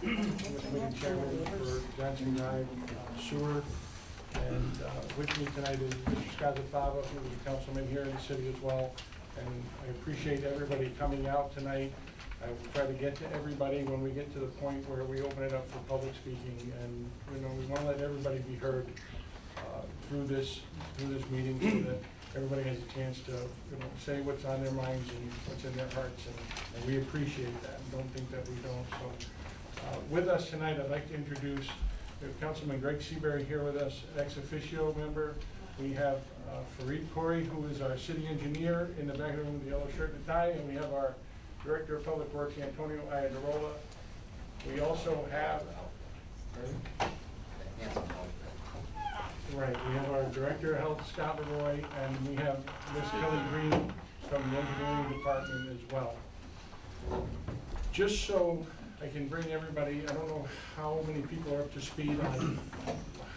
the committee chairman for Johnson Drive Sewer. And with me tonight is Mr. Scott Zafava, who is a councilman here in the city as well. And I appreciate everybody coming out tonight. I will try to get to everybody when we get to the point where we open it up for public speaking. And we want to let everybody be heard through this meeting, so that everybody has a chance to say what's on their minds and what's in their hearts. And we appreciate that. And don't think that we don't. So with us tonight, I'd like to introduce. We have Councilman Greg Seabury here with us, ex officio member. We have Fareed Corey, who is our city engineer in the back of the room with the yellow shirt and tie, and we have our Director of Public Works, Antonio Iadarola. We also have, we have our Director of Health, Scott Leroy, and we have Ms. Kelly Green from the engineering department as well. Just so I can bring everybody, I don't know how many people are up to speed on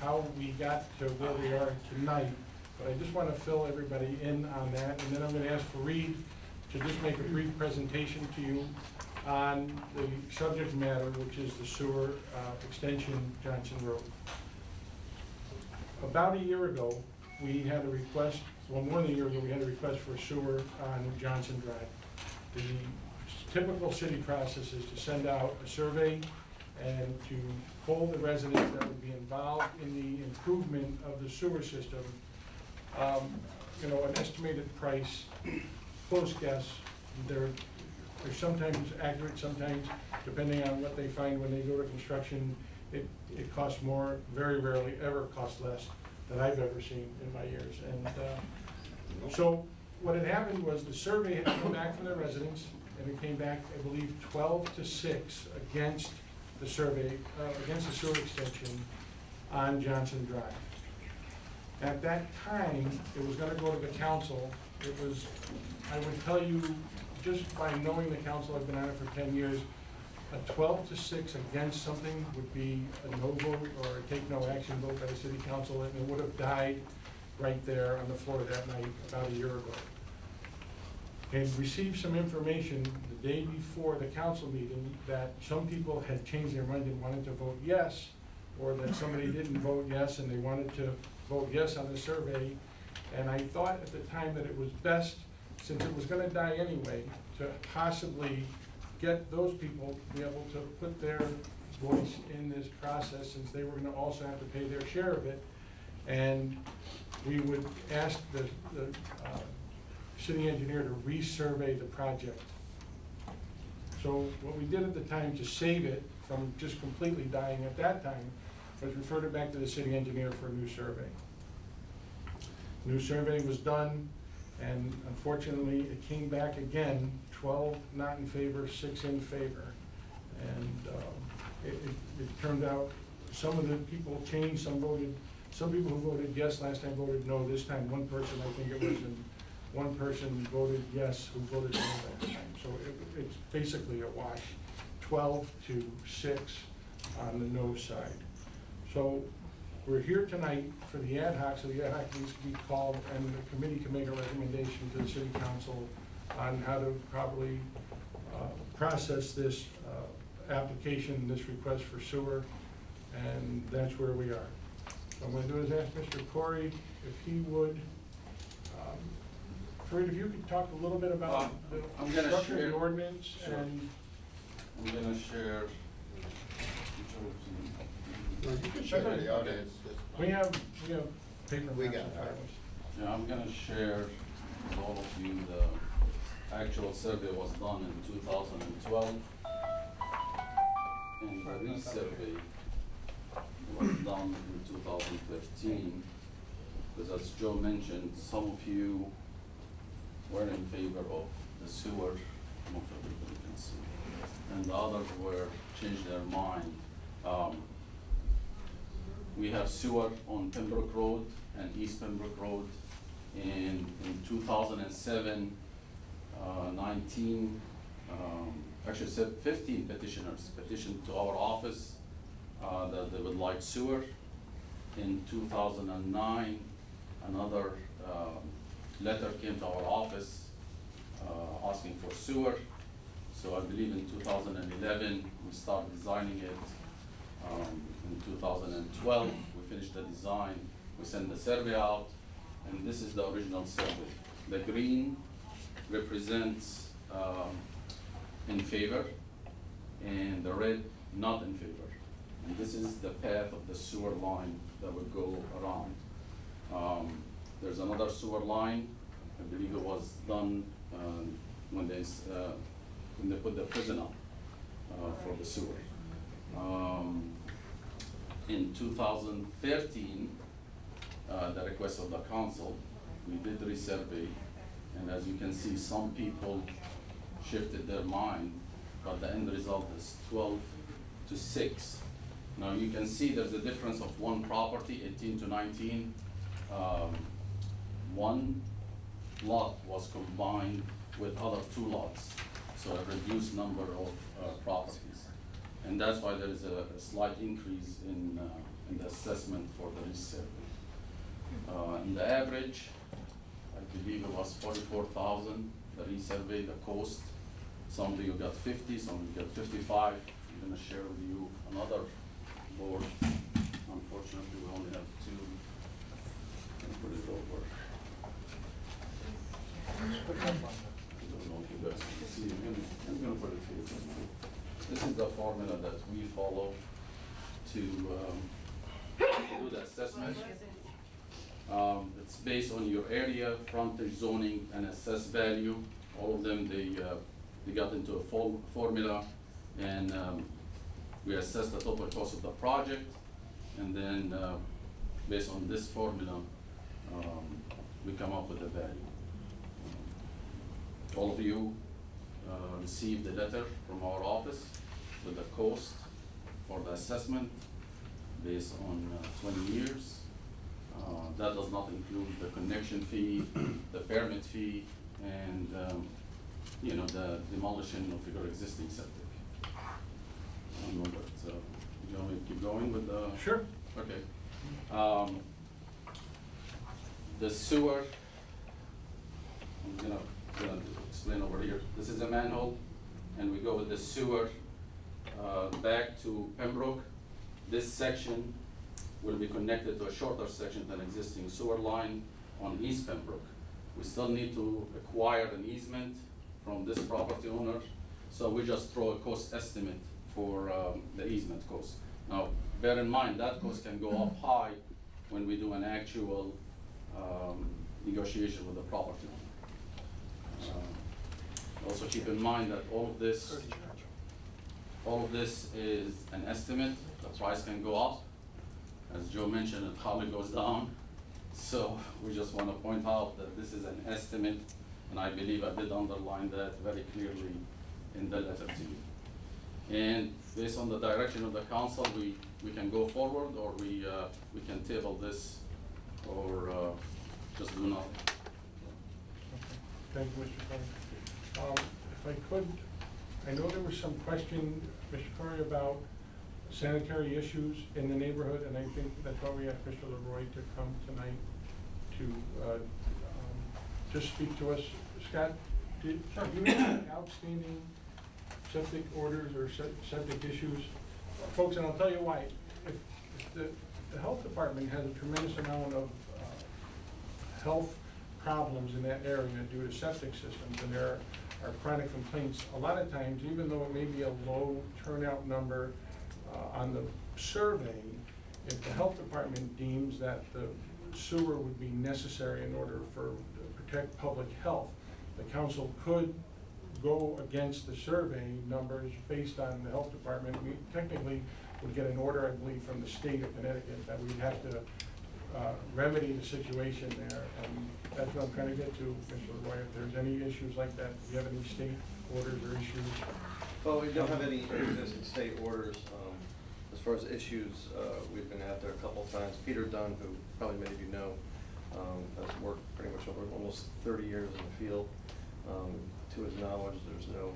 how we got to where we are tonight, but I just want to fill everybody in on that, and then I'm going to ask Fareed to just make a brief presentation to you on the subject matter, which is the sewer extension Johnson Road. About a year ago, we had a request, well, more than a year ago, we had a request for a sewer on Johnson Drive. The typical city process is to send out a survey and to poll the residents that would be involved in the improvement of the sewer system. An estimated price, close guess. They're sometimes accurate, sometimes depending on what they find when they go to construction, it costs more. Very rarely ever costs less than I've ever seen in my years. And so what had happened was the survey had come back from the residents, and it came back, I believe, 12-6 against the survey, against the sewer extension on Johnson Drive. At that time, it was going to go to the council. It was, I would tell you, just by knowing the council, I've been on it for 10 years, a 12-6 against something would be a no vote or a take no action vote by the city council, and it would have died right there on the floor that night about a year ago. And received some information the day before the council meeting that some people had changed their mind and wanted to vote yes, or that somebody didn't vote yes and they wanted to vote yes on the survey. And I thought at the time that it was best, since it was going to die anyway, to possibly get those people to be able to put their voice in this process, since they were going to also have to pay their share of it. And we would ask the city engineer to resurvey the project. So what we did at the time to save it from just completely dying at that time was referred it back to the city engineer for a new survey. New survey was done, and unfortunately it came back again, 12 not in favor, 6 in favor. And it turned out some of the people changed, some people who voted yes last time voted no this time. One person, I think it was, one person voted yes who voted no that time. So it's basically a wash, 12-6 on the no side. So we're here tonight for the ad hoc, so the ad hoc needs to be called, and the committee can make a recommendation to the city council on how to properly process this application, this request for sewer, and that's where we are. What I'm going to do is ask Mr. Corey if he would, Fareed, if you could talk a little bit about the structure of the ordinance. Sure. And I'm going to share. You can share the audience. we have paper. We maps got in front it. of us. Yeah, I'm going to share with all of you the actual survey was done in 2012, and the resurvey was done in 2013. Because as Joe mentioned, some of you were in favor of the sewer, most of everybody can see, and the others were changed their mind. We have sewer on Pembroke Road and East Pembroke Road. In 2007, 15 petitioners petitioned to our office that they would like sewer. In 2009, another letter came to our office asking for sewer. So I believe in 2011, we started designing it. In 2012, we finished the design. We sent the survey out, and this is the original survey. The green represents in favor, and the red not in favor. And this is the path of the sewer line that would go around. There's another sewer line. I believe it was done when they put the prison up for the sewer. In 2013, the request of the council, we did resurvey, and as you can see, some people shifted their mind, but the end result is 12-6. Now you can see there's a difference of one property, 18 to 19. One lot was combined with other two lots, so a reduced number of properties. And that's why there is a slight increase in the assessment for the resurvey. In the average, I believe it was 44,000, the resurvey, the cost. Some of you got 50, some of you got 55. I'm gonna share with you another board. Unfortunately, we only have two. I'm gonna put it over. I don't know if you guys can see. I'm gonna put it here. This is the formula that we follow to do the assessment. It's based on your area, frontage, zoning, and assessed value. All of them, they got into a formula, and we assess the total cost of the project, and then based on this formula, we come up with the value. All of you received the letter from our office with the cost for the assessment based on 20 years. That does not include the connection fee, the permit fee, and the demolition of your existing septic. I don't know, but you want me to keep going with the? Sure. Okay. The sewer, I'm gonna explain over here. This is a manhole, and we go with the sewer back to Pembroke. This section will be connected to a shorter section than existing sewer line on East Pembroke. We still need to acquire an easement from this property owner, so we just throw a cost estimate for the easement cost. Now, bear in mind, that cost can go up high when we do an actual negotiation with the property owner. Also keep in mind that all of this is an estimate. The price can go up. As Joe mentioned, it hardly goes down. So we just want to point out that this is an estimate, and I believe I did underline that very clearly in the letter to you. And based on the direction of the council, we can go forward, or we can table this, or just do nothing. Thank you, Mr. Curry. If I could, I know there was some question, Mr. Curry, about sanitary issues in the neighborhood, and I think that's why we have Mr. Leroy to come tonight to just speak to us. Scott, do you have any outstanding septic orders or septic issues? Folks, and I'll tell you why. If the health department has a tremendous amount of health problems in that area due to septic systems, and there are chronic complaints, a lot of times, even though it may be a low turnout number on the survey, if the health department deems that the sewer would be necessary in order to protect public health, the council could go against the survey numbers based on the health department. We technically would get an order, I believe, from the state of Connecticut that we'd have to remedy the situation there. And that's what I'm trying to get to, Mr. Leroy. If there's any issues like that, do you have any state orders or issues? Well, we don't have any existing state orders. As far as issues, we've been out there a couple of times. Peter Dunn, who probably many of you know, has worked pretty much over almost 30 years in the field. To his knowledge, there's no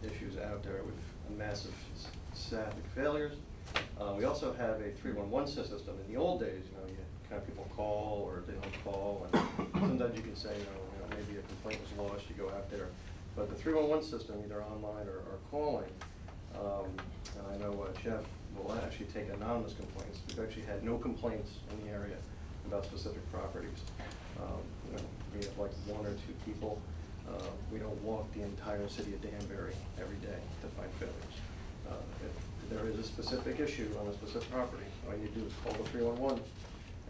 issues out there with massive septic failures. We also have a 311 system. In the old days, you kind of people call or they don't call, and sometimes you can say, maybe a complaint was lodged. You go out there. But the 311 system, either online or calling, and I know Jeff will actually take anonymous complaints. We've actually had no complaints in the area about specific properties. You know, we have like 1 or 2 people. We don't walk the entire city of Danbury every day to find failures. If there is a specific issue on a specific property, all you do is call the 311,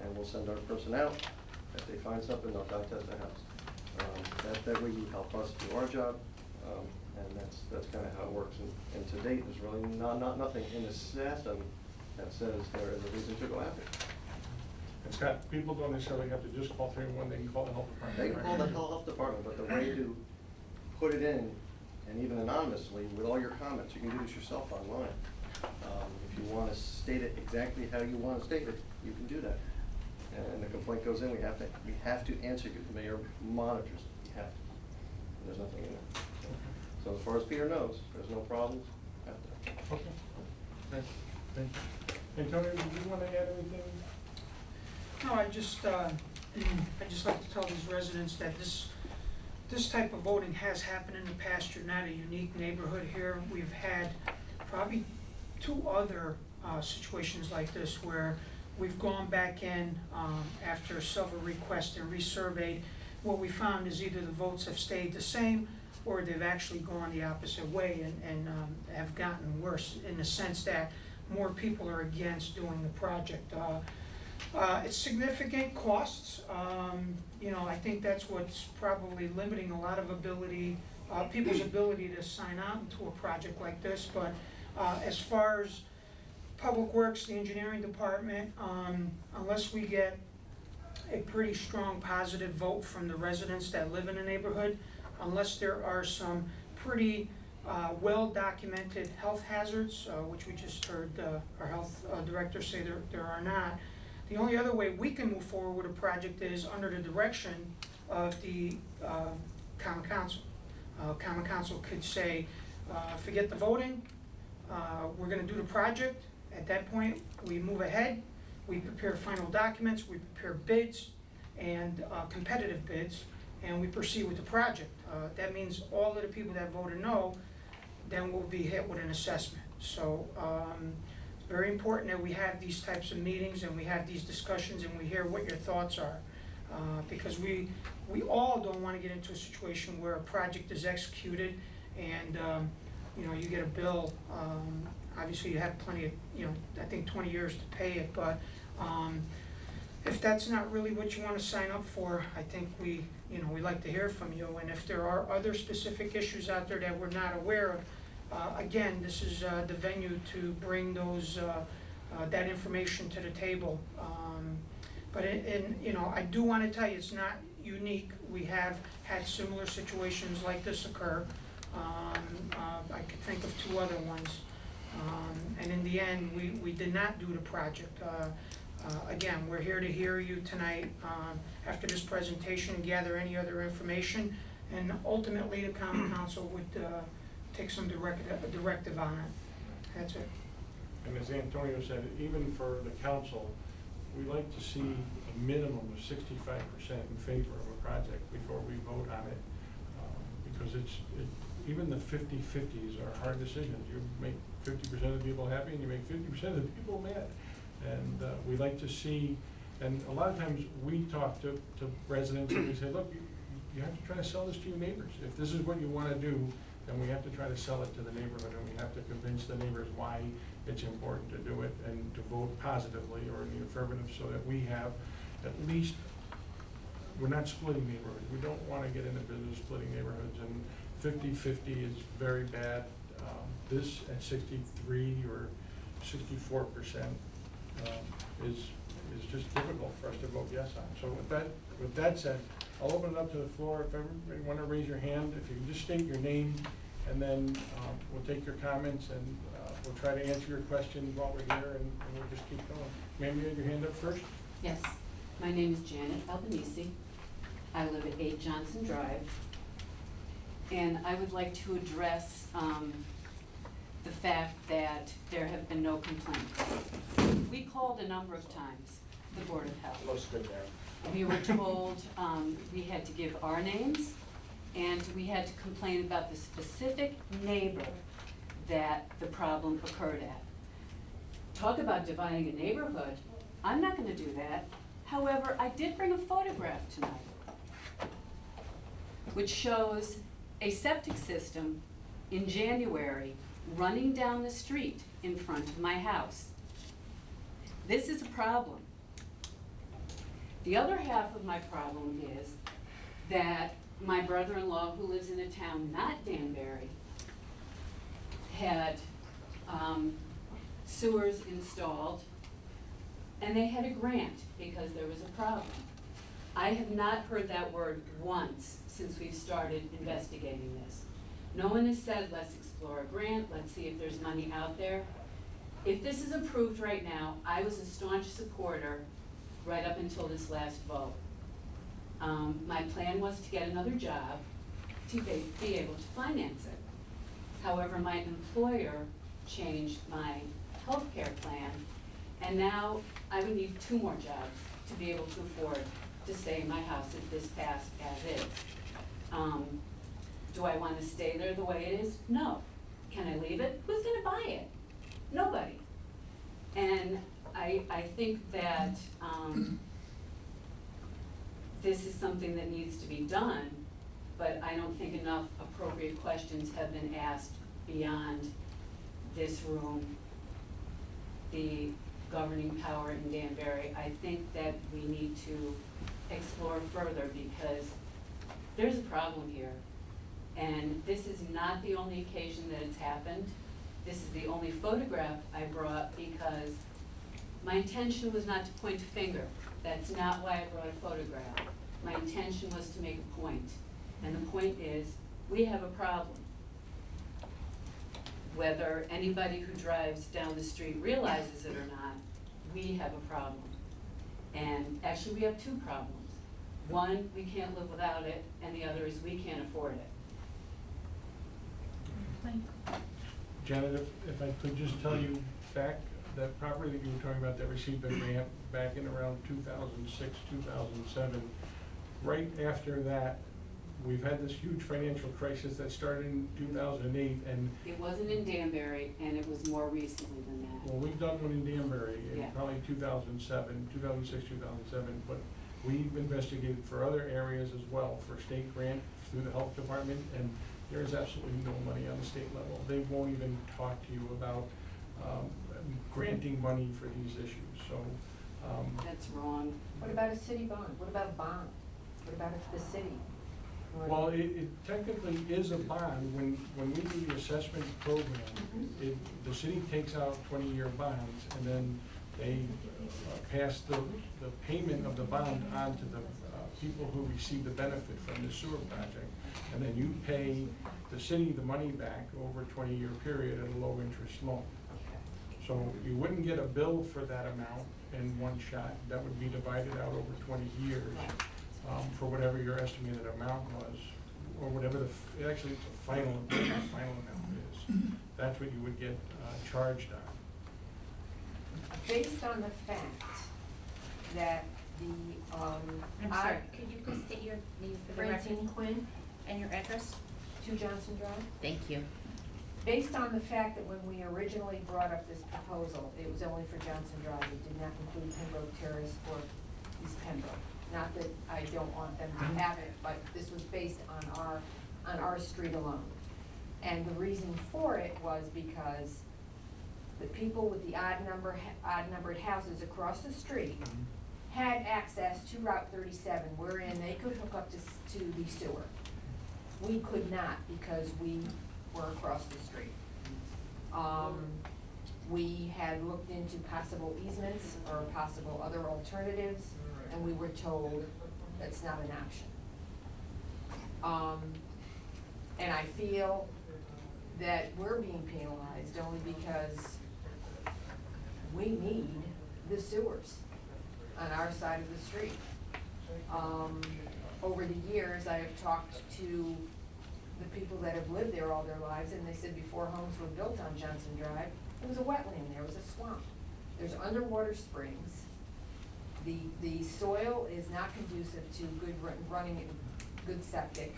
and we'll send our person out. If they find something, they'll contact the house. That way you help us do our job, and that's kind of how it works. And to date, there's really nothing in the system that says there is a reason to go after it. And Scott, people don't necessarily have to just call 311, they can call the health department. They can call the health department, but the way to put it in, and even anonymously, with all your comments, you can do this yourself online. If you want to state it exactly how you want to state it, you can do that. And the complaint goes in, we have to answer you. The mayor monitors it. We have to. And there's nothing in there. So as far as Peter knows, there's no problems. Okay. Thank you. Antonio, did you want to add anything? No, I just like to tell these residents that this type of voting has happened in the past. You're not a unique neighborhood here. We've had probably 2 other situations like this where we've gone back in after several requests and resurveyed. What we found is either the votes have stayed the same or they've actually gone the opposite way and have gotten worse in the sense that more people are against doing the project. It's significant costs. You know, I think that's what's probably limiting a lot of people's ability to sign on to a project like this. But as far as Public Works, the engineering department, unless we get a pretty strong positive vote from the residents that live in the neighborhood, unless there are some pretty well-documented health hazards, which we just heard our health director say there are not. The only other way we can move forward with a project is under the direction of the Common Council. Common Council could say, forget the voting, we're going to do the project. At that point, we move ahead, we prepare final documents, we prepare bids and competitive bids, and we proceed with the project. That means all of the people that voted no, then will be hit with an assessment. So it's very important that we have these types of meetings and we have these discussions and we hear what your thoughts are. Because we all don't want to get into a situation where a project is executed and you know, you get a bill. Obviously you have plenty of, you know, I think 20 years to pay it, but if that's not really what you want to sign up for, I think we'd like to hear from you. And if there are other specific issues out there that we're not aware of, again, this is the venue to bring those that information to the table. But you know, I do want to tell you, it's not unique. We have had similar situations like this occur. I could think of 2 other ones. And in the end, we did not do the project. Again, we're here to hear you tonight after this presentation and gather any other information. And ultimately, the Common Council would take some directive on it. That's it. And as Antonio said, even for the council, we like to see a minimum of 65% in favor of a project before we vote on it. Because even the 50-50s are hard decisions. You make 50% of the people happy and you make 50% of the people mad. And we like to see, and a lot of times we talk to residents and we say, look, you have to try to sell this to your neighbors. If this is what you want to do, then we have to try to sell it to the neighborhood and we have to convince the neighbors why it's important to do it and to vote positively or in the affirmative so that we have at least, we're not splitting neighborhoods. We don't want to get into business splitting neighborhoods, and 50-50 is very bad. This at 63 or 64% is just difficult for us to vote yes on. So with that said, I'll open it up to the floor. If everybody want to raise your hand, if you can just state your name, and then we'll take your comments and we'll try to answer your questions while we're here, and we'll just keep going. Ma'am, you had your hand up first? Yes, my name is Janet Albanese. I live at 8 Johnson Drive, and I would like to address the fact that there have been no complaints. We called a number of times, the Board of Health. We were told we had to give our names, and we had to complain about the specific neighbor that the problem occurred at. Talk about dividing a neighborhood, I'm not gonna do that. However, I did bring a photograph tonight, which shows a septic system in January running down the street in front of my house. This is a problem. The other half of my problem is that my brother-in-law, who lives in a town not Danbury, had sewers installed, and they had a grant because there was a problem. I have not heard that word once since we've started investigating this. No one has said, let's explore a grant, let's see if there's money out there. If this is approved right now, I was a staunch supporter right up until this last vote. My plan was to get another job to be able to finance it. However, my employer changed my health care plan, and now I would need 2 more jobs to be able to afford to stay in my house if this passed as is. Do I want to stay there the way it is? No. Can I leave it? Who's going to buy it? Nobody. And I think that this is something that needs to be done, but I don't think enough appropriate questions have been asked beyond this room, the governing power in Danbury. I think that we need to explore further because there's a problem here. And this is not the only occasion that it's happened. This is the only photograph I brought because my intention was not to point a finger. That's not why I brought a photograph. My intention was to make a point. And the point is, we have a problem. Whether anybody who drives down the street realizes it or not, we have a problem. And actually, we have 2 problems. One, we can't live without it, and the other is we can't afford it. Janet, if I could just tell you back, that property that you were talking about that received the grant back in around 2006, 2007, right after that, we've had this huge financial crisis that started in 2008, and It wasn't in Danbury, and it was more recently than that. well, we've done one in Danbury in Yeah. probably 2007, 2006, 2007, but we've investigated for other areas as well for state grant through the health department, and there is absolutely no money on the state level. They won't even talk to you about granting money for these issues, so. That's wrong. What about a city bond? What about a bond? What about if the city? Well, it technically is a bond. When we do the assessment program, the city takes out 20-year bonds, and then they pass the payment of the bond on to the people who receive the benefit from the sewer project. And then you pay the city the money back over a 20-year period at a low-interest loan. So you wouldn't get a bill for that amount in one shot. That would be divided out over 20 years for whatever your estimated amount was, or whatever actually it's a final amount is. That's what you would get charged on. Based on the fact that the, I'm sorry, could you please state your name for the record Francine Quinn, and your address? 2 Johnson Drive. Thank you. Based on the fact that when we originally brought up this proposal, it was only for Johnson Drive, it did not include Pembroke Terrace or East Pembroke. Not that I don't want them to have it, but this was based on our street alone. And the reason for it was because the people with the odd numbered houses across the street had access to Route 37, wherein they could hook up to the sewer. We could not because we were across the street. We had looked into possible easements or possible other alternatives, and we were told that's not an option. And I feel that we're being penalized only because we need the sewers on our side of the street. Over the years, I have talked to the people that have lived there all their lives, and they said before homes were built on Johnson Drive, there was a wetland, there was a swamp. There's underwater springs. The soil is not conducive to good running and good septic.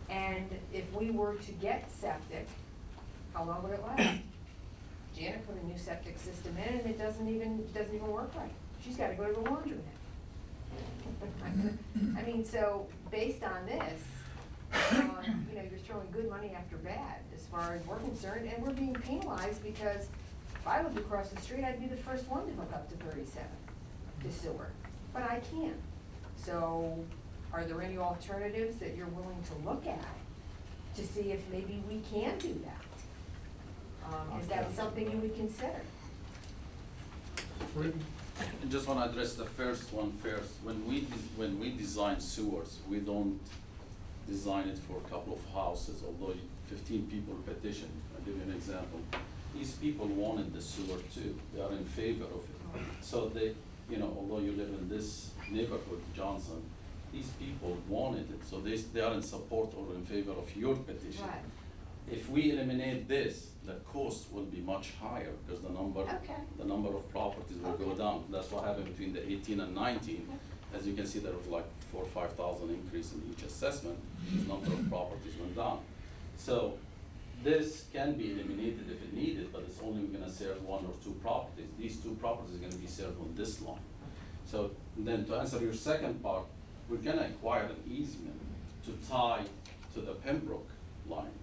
And if we were to get septic, how long would it last? Janet put a new septic system in and it doesn't even work right. She's gotta go to the laundromat. I mean, so based on this, you know, you're throwing good money after bad as far as we're concerned, and we're being penalized because if I lived across the street, I'd be the first one to hook up to 37 to sewer, but I can't. So are there any alternatives that you're willing to look at to see if maybe we can do that? Is that something you would consider? I just want to address the first one first. When we design sewers, we don't design it for a couple of houses, although 15 people petitioned. I'll give you an example. These people wanted the sewer too. They are in favor of it. So they, you know, although you live in this neighborhood, Johnson, these people wanted it. So they are in support or in favor of your petition. Right. If we eliminate this, the cost will be much higher because the number of properties will go down. That's what happened between the 18 and 19. As you can see, there was like 4,000 or 5,000 increase in each assessment. The number of properties went down. So this can be eliminated if it needed, but it's only going to serve 1 or 2 properties. These 2 properties are going to be served on this line. So then to answer your second part, we're going to acquire an easement to tie to the Pembroke line.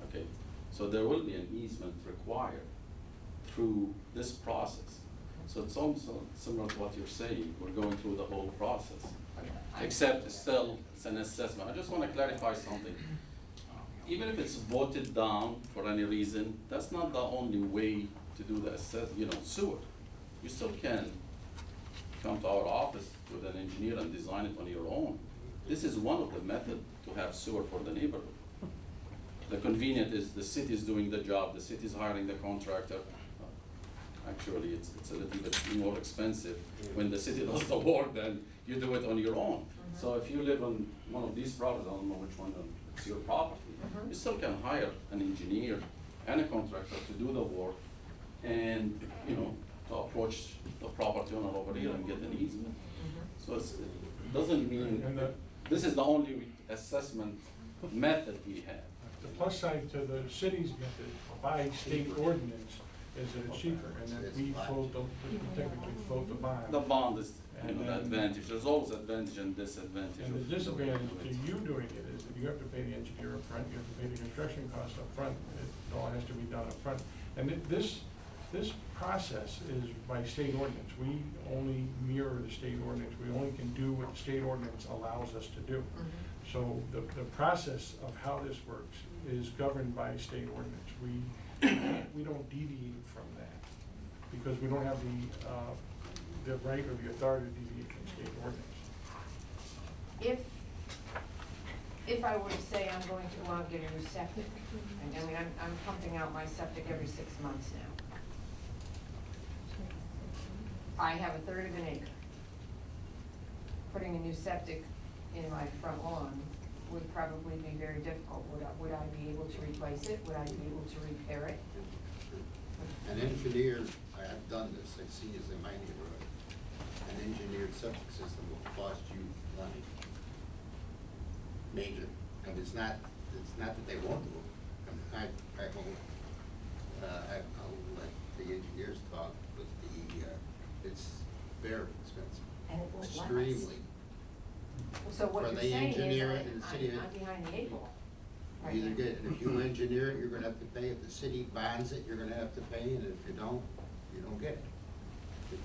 Okay, so there will be an easement required through this process. So it's also similar to what you're saying. We're going through the whole process, except it's an assessment. I just want to clarify something. Even if it's voted down for any reason, that's not the only way to do the sewer. You still can come to our office with an engineer and design it on your own. This is one of the methods to have sewer for the neighborhood. The convenient is the city is doing the job, the city is hiring the contractor. Actually, it's a little bit more expensive when the city does the work than you do it on your own. So if you live on one of these properties, I don't know which one, it's your property, you still can hire an engineer and a contractor to do the work and, you know, to approach the property owner over here and get an easement. So it doesn't mean, this is the only assessment method we have. The plus side to the city's method by state ordinance is that it's cheaper, and that we technically float the bond. The bond is, the advantage. There's always advantage and disadvantage. And the disadvantage to you doing it is that you have to pay the engineer up front, you have to pay the construction costs up front. It all has to be done up front. And this process is by state ordinance. We only mirror the state ordinance. We only can do what the state ordinance allows us to do. So the process of how this works is governed by state ordinance. We don't deviate from that because we don't have the right or the authority to deviate from state ordinance. If I were to say I'm going to go out and get a new septic, and I mean, I'm pumping out my septic every 6 months now. I have 1/3 of an acre. Putting a new septic in my front lawn would probably be very difficult. Would I be able to replace it? Would I be able to repair it? An engineer, I have done this, I've seen this in my neighborhood. An engineered septic system will cost you money. Major, and it's not that they won't do it. I'll let the engineers talk, but it's very expensive. And it won't last. Extremely. So what For you're the saying is engineer that and the city- I'm behind the 8 ball. right Either now. get, if you engineer it, you're gonna have to pay. If the city bonds it, you're gonna have to pay, and if you don't get it.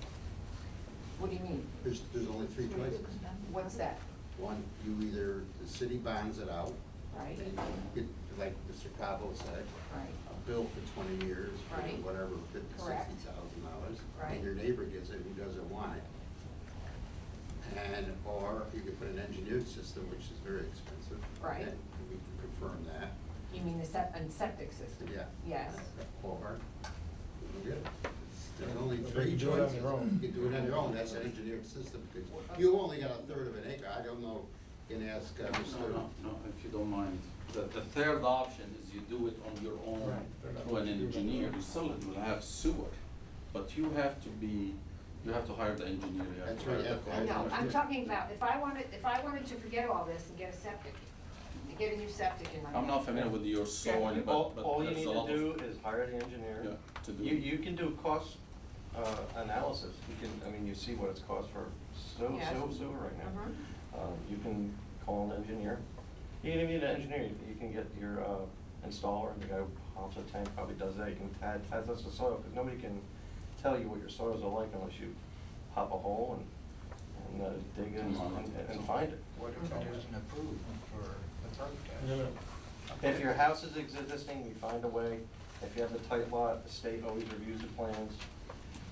What do you mean? There's only 3 choices. What's that? One, you either, the city bonds it out, Right, and you get, like Mr. Cabo said, right, a bill for 20 years, for Right. whatever, $50,000, Correct. $60,000. Right. And your neighbor gets it who doesn't want it. And, or you could put an engineered system, which is very expensive. Right. And we can confirm that. you mean the septic system? Yeah. Yes. Or, you get it. There's only But 3 they can do it on choices. their own. You can do it on your own, that's an engineered system, because you only got 1/3 of an acre. I don't know, you can ask Mr. No, if you don't mind. The third option is you do it on your own Right. through an engineer. You still will have sewer, but you have to hire the engineer. You have That's to hire right, the yeah. I know, contractor. I'm talking about, if I wanted to forget all this and get a septic, getting your septic in. I'm not familiar with your soil, but All you there's need a lot to of. do is hire the engineer. Yeah, to do. You can do cost analysis. You can, I mean, you see what it's cost for sewer right now. Mhm. You can call an engineer. You don't even need an engineer. You can get your installer, and the guy who pumps a tank probably does that. You can add this to soil, because nobody can tell you what your soils are like unless you pop a hole and dig in and find it. What if it isn't approved for the perk No, test? no. If your house is existing, we find a way. If you have the tight lot, the state always reviews the plans.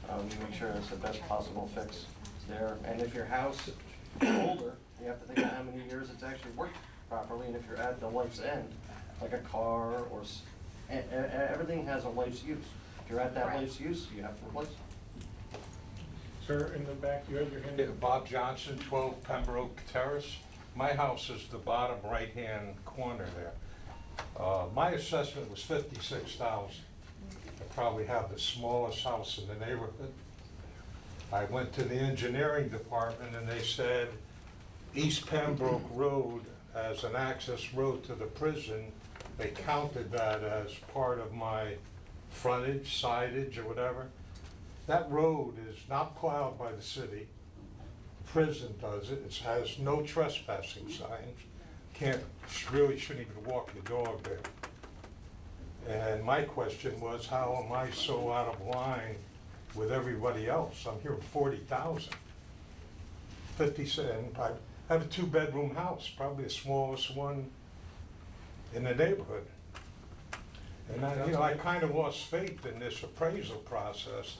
You make sure it's the best possible fix there. And if your house is older, you have to think of how many years it's actually worked properly. And if you're at the life's end, like a car or, everything has a life's use. If you're at that Right. life's use, you have to replace it. Sir, in the back, you had your hand Yeah, up. Bob Johnson, 12 Pembroke Terrace. My house is the bottom right-hand corner there. My assessment was $56,000. I probably have the smallest house in the neighborhood. I went to the engineering department and they said East Pembroke Road as an access road to the prison, they counted that as part of my frontage, sidage, or whatever. That road is not plowed by the city. Prison does it. It has no trespassing signs. Really shouldn't even walk your dog there. And my question was, how am I so out of line with everybody else? I'm hearing 40,000. 50, and I have a 2-bedroom house, probably the smallest one in the neighborhood. And I kind of lost faith in this appraisal process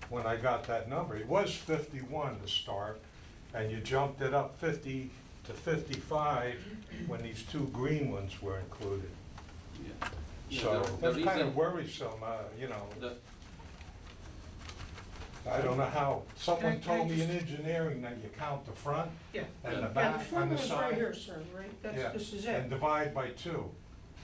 when I got that number. It was 51 to start, and you jumped it up 50 to 55 when these 2 green ones were included. Yeah. So The that's kind reason- of worrisome, the- I don't know how, someone Can I told me in just- engineering that you count the front Yeah. and the Yeah, Yeah, back the and formula's the right side. here, sir, right? Yeah, This is and it. divide by 2.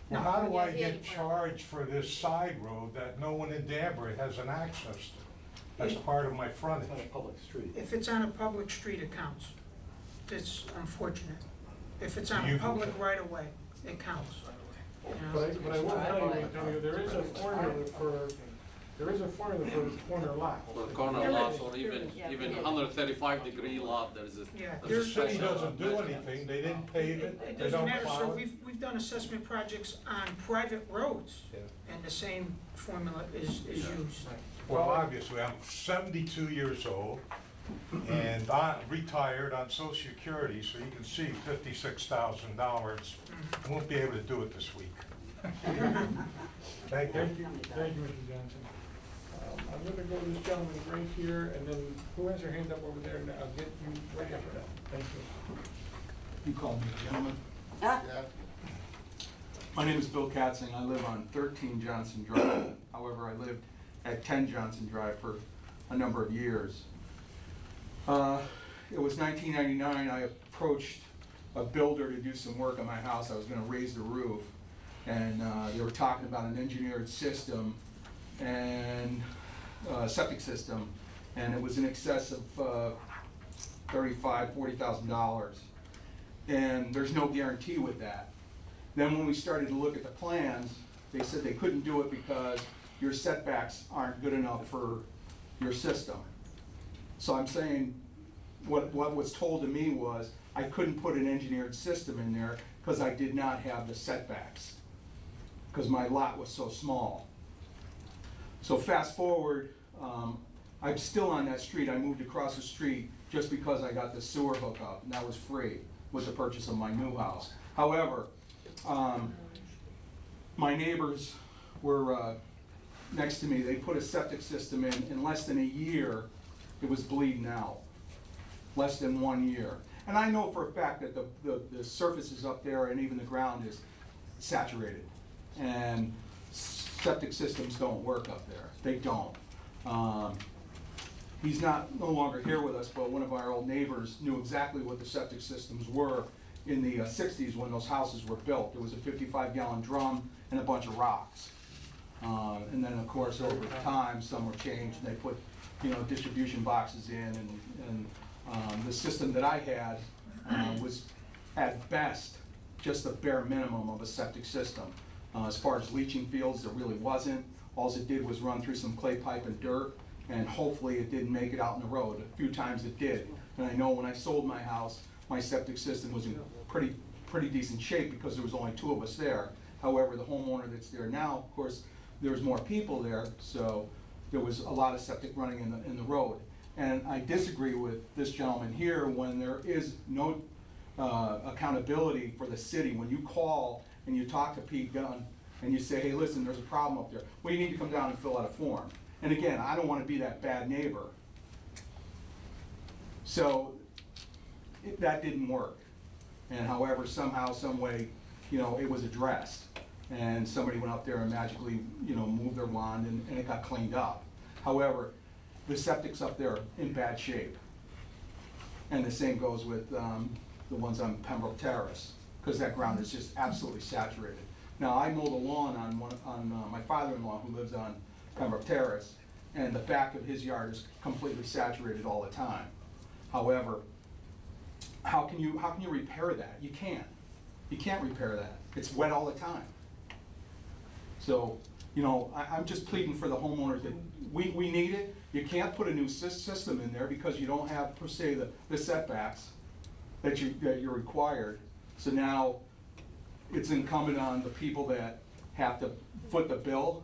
Well, No. how do I Yeah, get yeah. charged for this side road that no one in Danbury has an access to? As part of my frontage. public street. If it's on a public street, it counts. It's unfortunate. If it's on You- a public right-of-way, it counts. You know? But I will tell you, Antonio, there is a formula for the corner lot. For corner There lots is. or even Yeah. 135-degree lot, there is a. Yeah, there's a The city special doesn't do measurement. anything, they didn't pave it, It they doesn't don't matter, sir, plow it. we've done assessment projects on private roads, Yeah. and the same formula is used. Well, obviously, I'm 72 years old, and I'm retired on Social Security, so you can see $56,000. Won't be able to do it this week. Thank Thank you. you, Mr. Johnson. I'm gonna go to this gentleman right here, and then who has their hand up over there, and I'll get you right after that. Thank you. You called me a gentleman. Yeah. My name is Bill Katzing. I live on 13 Johnson Drive. However, I lived at 10 Johnson Drive for a number of years. It was 1999. I approached a builder to do some work on my house. I was going to raise the roof, and they were talking about an engineered system and septic system, and it was in excess of $35,000, $40,000. And there's no guarantee with that. Then when we started to look at the plans, they said they couldn't do it because your setbacks aren't good enough for your system. So I'm saying, what was told to me was I couldn't put an engineered system in there because I did not have the setbacks, because my lot was so small. So fast forward, I'm still on that street. I moved across the street just because I got the sewer hookup, and that was free with the purchase of my new house. However, my neighbors were next to me. They put a septic system in less than a year. It was bleeding out, less than 1 year. And I know for a fact that the surfaces up there and even the ground is saturated. And septic systems don't work up there. They don't. He's no longer here with us, but one of our old neighbors knew exactly what the septic systems were in the 60s when those houses were built. There was a 55-gallon drum and a bunch of rocks. And then, of course, over time, some were changed, and they put, distribution boxes in, and the system that I had was, at best, just the bare minimum of a septic system. As far as leaching fields, there really wasn't. All it did was run through some clay pipe and dirt, and hopefully it didn't make it out in the road. A few times it did. And I know when I sold my house, my septic system was in pretty decent shape because there was only 2 of us there. However, the homeowner that's there now, of course, there was more people there, so there was a lot of septic running in the road. And I disagree with this gentleman here when there is no accountability for the city. When you call and you talk to Pete Gunn and you say, hey, listen, there's a problem up there, well, you need to come down and fill out a form. And again, I don't want to be that bad neighbor. So that didn't work. And however, somehow, some way, it was addressed. And somebody went up there and magically, moved their wand and it got cleaned up. However, the septic's up there in bad shape. And the same goes with the ones on Pembroke Terrace, because that ground is just absolutely saturated. Now, I mow the lawn on my father-in-law who lives on Pembroke Terrace, and the back of his yard is completely saturated all the time. However, how can you repair that? You can't. You can't repair that. It's wet all the time. So, I'm just pleading for the homeowners that we need it. You can't put a new system in there because you don't have, per se, the setbacks that you're required. So now it's incumbent on the people that have to foot the bill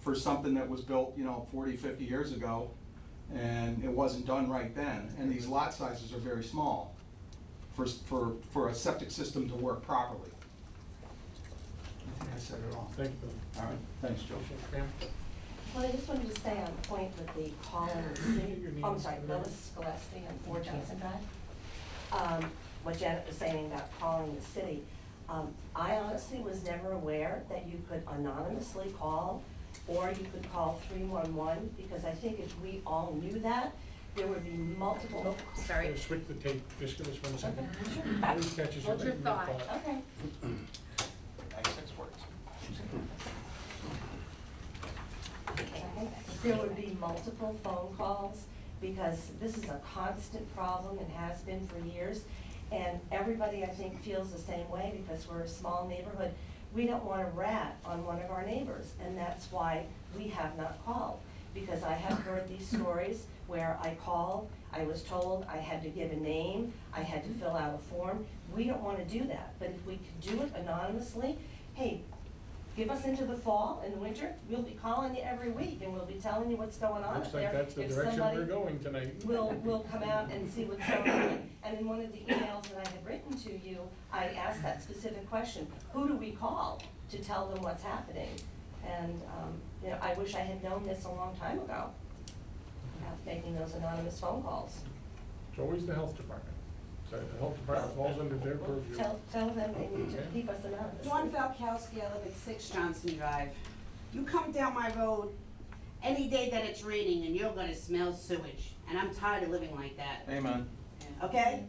for something that was built, 40, 50 years ago, and it wasn't done right then. And these lot sizes are very small for a septic system to work properly. I think I said it all. Thank you, Bill. All right, thanks, Joe. Pam? Well, I just wanted to stay on point with the call in the city. Oh, I'm sorry, Lois Gillespie on 4 Johnson Drive. What Janet was saying about calling the city. I honestly was never aware that you could anonymously call, or you could call 311, because I think if we all knew that, there would be multiple. Sorry. Switch the tape, just give us 1 second. Okay, Always catches Hold your thought. okay. 96 words. There would be multiple phone calls, because this is a constant problem and has been for years. And everybody, I think, feels the same way, because we're a small neighborhood. We don't want to rat on one of our neighbors, and that's why we have not called. Because I have heard these stories where I called, I was told I had to give a name, I had to fill out a form. We don't want to do that, but if we could do it anonymously, hey, give us into the fall and the winter, we'll be calling you every week, and we'll be telling you what's going on Looks up like there. that's the If direction somebody we're going tonight. We'll come out and see what's going on. And in one of the emails that I had written to you, I asked that specific question: who do we call to tell them what's happening? And I wish I had known this a long time ago, about making those anonymous phone calls. It's always the health department. So the health department falls under their purview. Tell them they need to keep us anonymous. Dawn Falkowski, I live at 6 Johnson Drive. You come down my road any day that it's raining and you're gonna smell sewage, and I'm tired of living like that, Amen. okay?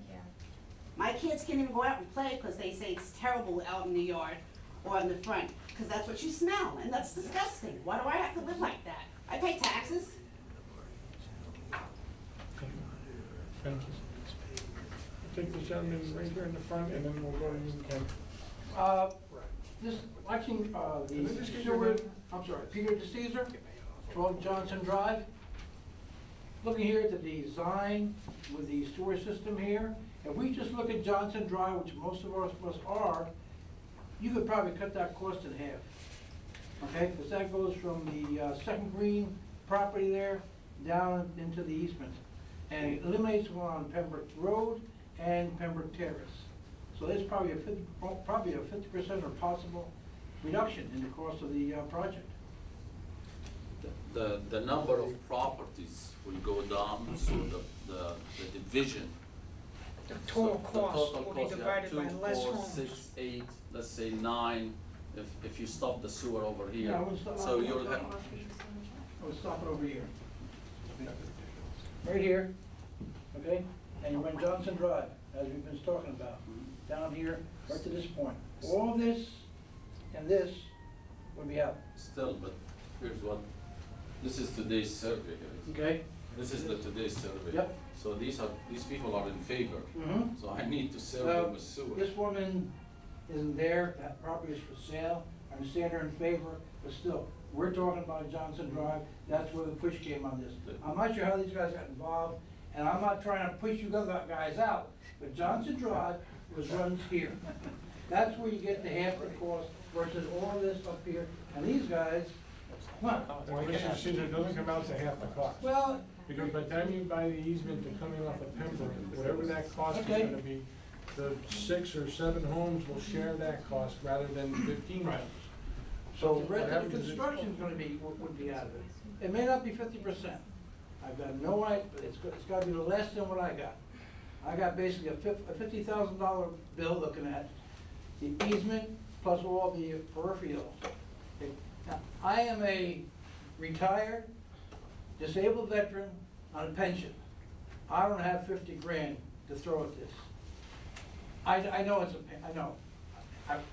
My kids can't even go out and play because they say it's terrible out in the yard or in the front, because that's what you smell, and that's disgusting. Why do I have to live like that? I pay taxes. Thank you. Take the gentleman right here in the front, and then we'll go to you, Ken. Watching Can I just the get your sewer, name? I'm sorry, Peter DeCesar, 12 Johnson Drive. Looking here at the design with the sewer system here, if we just look at Johnson Drive, which most of us are, you could probably cut that cost in half. Okay, because that goes from the second green property there down into the easement. And it eliminates one on Pembroke Road and Pembroke Terrace. So there's probably a 50% or possible reduction in the cost of the project. The number of properties will go down, so the division. The total So the cost total will be cost, you divided by have 2, less 4, homes. 6, 8, let's say 9, if you stop the sewer over here. Yeah, I would stop- So you'll have, We'll stop it over here. Right here, okay? And you run Johnson Drive, as we've been talking about, down here, right to this point. All this and this would be out, still, but here's what, this is today's survey, guys. okay? This is the today's survey. Yep. So these people are in favor, Mm-hmm. so I need to serve them with sewer. This woman isn't there, that property is for sale, I understand they're in favor, but still, we're talking about Johnson Drive, that's where the push came on this. I'm not sure how these guys got involved, and I'm not trying to push you other guys out, but Johnson Drive was runs here. That's where you get the half the cost versus all this up here, and these guys, come on. Well, Mr. Caesar, it doesn't come out to half the cost. Well, Because by the time you buy the easement to coming off of Pembroke, whatever that cost is Okay. gonna be, the 6 or 7 homes will share that cost rather than 15 homes. So the what rest of happens the is. construction's gonna be, would be out of it. It may not be 50%. I've got no idea, but it's gotta be less than what I got. I got basically a $50,000 bill looking at the easement plus all the peripherals. Okay, now, I am a retired, disabled veteran on a pension. I don't have 50 grand to throw at this. I know I know.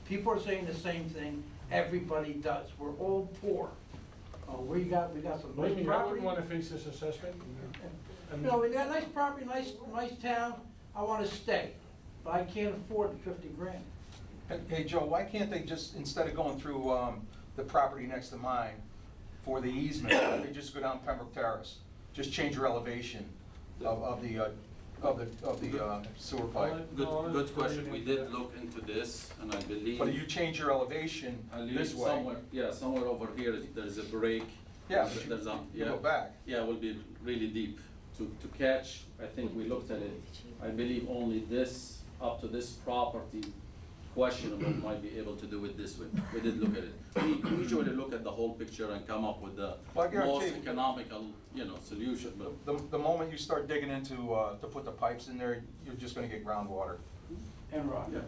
People are saying the same thing, everybody does, we're all poor. We got some Believe nice me, I property. wouldn't wanna face this assessment. I mean, No, we got nice property, nice town, I wanna stay, but I can't afford the 50 grand. Hey, Joe, why can't they just, instead of going through the property next to mine for the easement, they just go down Pembroke Terrace? Just change your elevation of the sewer pipe. Good question. We did look into this, and I believe. But you change your elevation I believe this way. somewhere, yeah, somewhere over here, there's a break. Yeah, There's but a, you yeah. go back. Yeah, it will be really deep. To catch, I think we looked at it, I believe only this, up to this property, questionable might be able to do it this way. We did look at it. We usually look at the whole picture and come up with the Well, I guarantee most you- economical, solution, but. The moment you start digging into, to put the pipes in there, you're just gonna get groundwater. And rock. Yeah.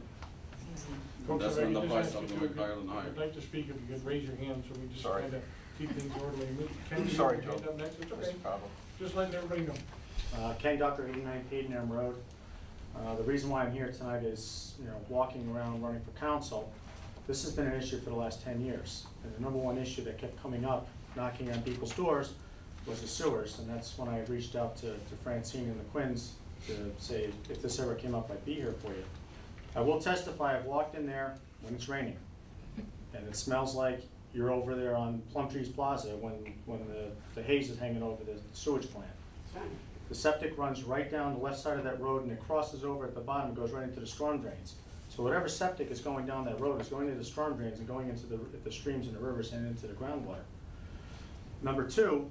folks, That's if I when could the just price ask of you them to- went higher and higher. I'd like to speak, if you could raise your hand, so we just Sorry. kinda keep things orderly. Ken, you Sorry, have your Joe. hand up next? It's That's okay. the problem. Just letting everybody know. Ken Ducker, 89 Padenham Road. The reason why I'm here tonight is, walking around running for council, this has been an issue for the last 10 years. And the number one issue that kept coming up, knocking on people's doors, was the sewers. And that's when I reached out to Francine and the Quinns to say, if this ever came up, I'd be here for you. I will testify, I've walked in there when it's raining. And it smells like you're over there on Plum Trees Plaza when the haze is hanging over the sewage plant. The septic runs right down the left side of that road and it crosses over at the bottom, goes right into the storm drains. So whatever septic is going down that road is going into the storm drains and going into the streams and the rivers and into the groundwater. Number two,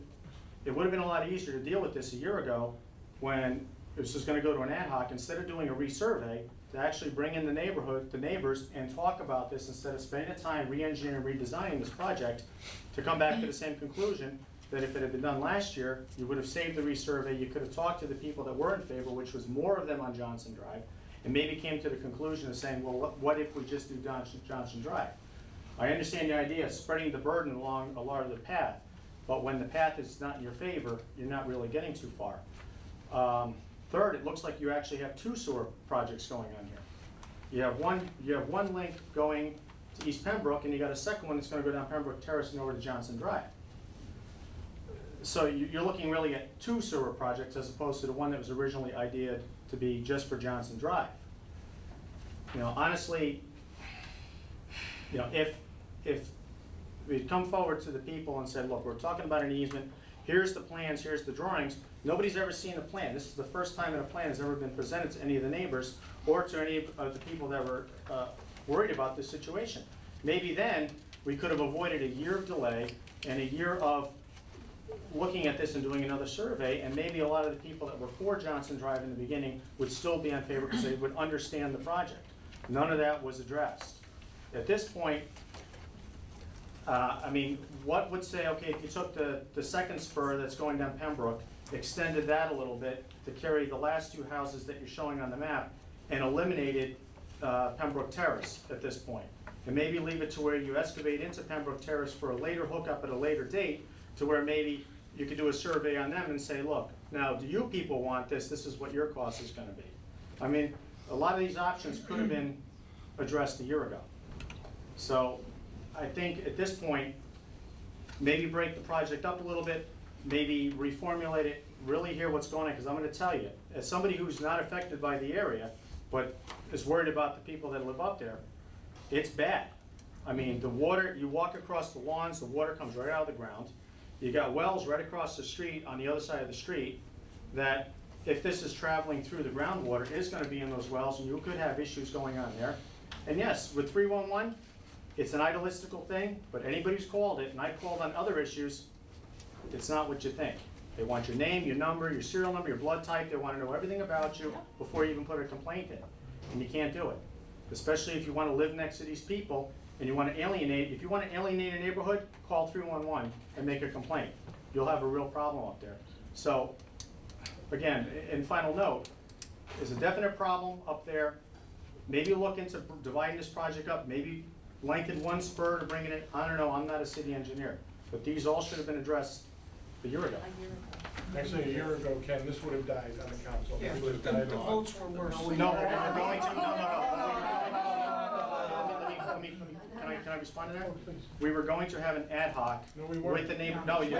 it would have been a lot easier to deal with this a year ago when this was gonna go to an ad hoc, instead of doing a resurvey, to actually bring in the neighbors and talk about this instead of spending the time re-engineering, redesigning this project to come back to the same conclusion that if it had been done last year, you would have saved the resurvey, you could have talked to the people that were in favor, which was more of them on Johnson Drive, and maybe came to the conclusion of saying, well, what if we just do Johnson Drive? I understand the idea of spreading the burden along a lot of the path, but when the path is not in your favor, you're not really getting too far. Third, it looks like you actually have 2 sewer projects going on here. You have one link going to East Pembroke, and you got a second one that's gonna go down Pembroke Terrace and over to Johnson Drive. So you're looking really at 2 sewer projects as opposed to the one that was originally ideated to be just for Johnson Drive. Honestly, if we'd come forward to the people and said, look, we're talking about an easement, here's the plans, here's the drawings, nobody's ever seen a plan. This is the first time that a plan has ever been presented to any of the neighbors or to any of the people that were worried about this situation. Maybe then we could have avoided a year of delay and a year of looking at this and doing another survey, and maybe a lot of the people that were for Johnson Drive in the beginning would still be in favor because they would understand the project. None of that was addressed. At this point, what would say, okay, if you took the second spur that's going down Pembroke, extended that a little bit to carry the last 2 houses that you're showing on the map, and eliminated Pembroke Terrace at this point, and maybe leave it to where you excavate into Pembroke Terrace for a later hookup at a later date, to where maybe you could do a survey on them and say, look, now do you people want this? This is what your cost is gonna be. A lot of these options could have been addressed a year ago. So I think at this point, maybe break the project up a little bit, maybe reformulate it, really hear what's going on, because I'm gonna tell you, as somebody who's not affected by the area, but is worried about the people that live up there, it's bad. I mean, the water, you walk across the lawns, the water comes right out of the ground. You got wells right across the street, on the other side of the street, that if this is traveling through the groundwater, is gonna be in those wells, and you could have issues going on there. And yes, with 311, it's an idealistical thing, but anybody who's called it, and I've called on other issues, it's not what you think. They want your name, your number, your serial number, your blood type, they wanna know everything about you before you even put a complaint in. And you can't do it. Especially if you wanna live next to these people and you wanna alienate, if you wanna alienate a neighborhood, call 311 and make a complaint. You'll have a real problem up there. So, again, in final note, there's a definite problem up there. Maybe look into dividing this project up, maybe lengthen one spur to bring it in. I don't know, I'm not a city engineer. But these all should have been addressed a year ago. Actually, a year ago, Ken, this would have died on the council. Yeah, It would have the died on- votes were worse. No, we're going to, can I respond to that? We were going to have an ad hoc No, we weren't. with the neighbor, no, you.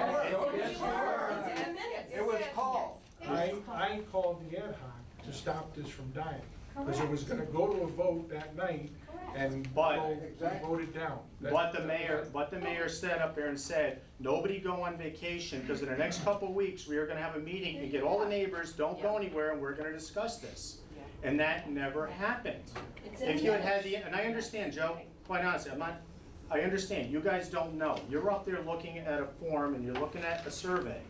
It was called. I called the ad hoc to stop this from dying, because it was gonna go to a vote that night, and But- we voted down. But the mayor stood up there and said, nobody go on vacation, because in the next couple of weeks, we are gonna have a meeting and get all the neighbors, don't go anywhere, and we're gonna discuss this. And that never happened. If you had had the, and I understand, Joe, quite honestly, I understand, you guys don't know. You're up there looking at a form and you're looking at a survey,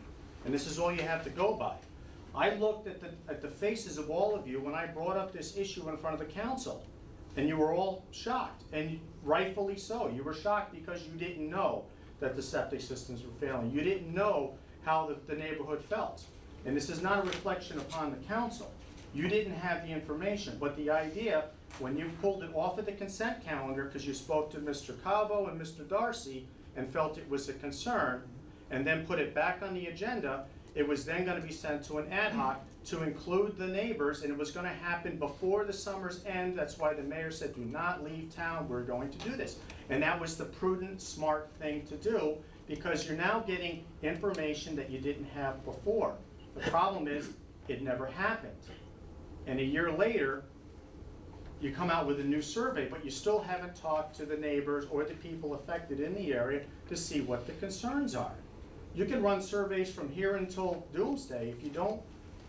and this is all you have to go by. I looked at the faces of all of you when I brought up this issue in front of the council, and you were all shocked, and rightfully so. You were shocked because you didn't know that the septic systems were failing. You didn't know how the neighborhood felt. And this is not a reflection upon the council. You didn't have the information, but the idea, when you pulled it off of the consent calendar, because you spoke to Mr. Cavo and Mr. Darcy and felt it was a concern, and then put it back on the agenda, it was then gonna be sent to an ad hoc to include the neighbors, and it was gonna happen before the summer's end. That's why the mayor said, do not leave town, we're going to do this. And that was the prudent, smart thing to do, because you're now getting information that you didn't have before. The problem is, it never happened. And a year later, you come out with a new survey, but you still haven't talked to the neighbors or the people affected in the area to see what the concerns are. You can run surveys from here until doomsday. If you don't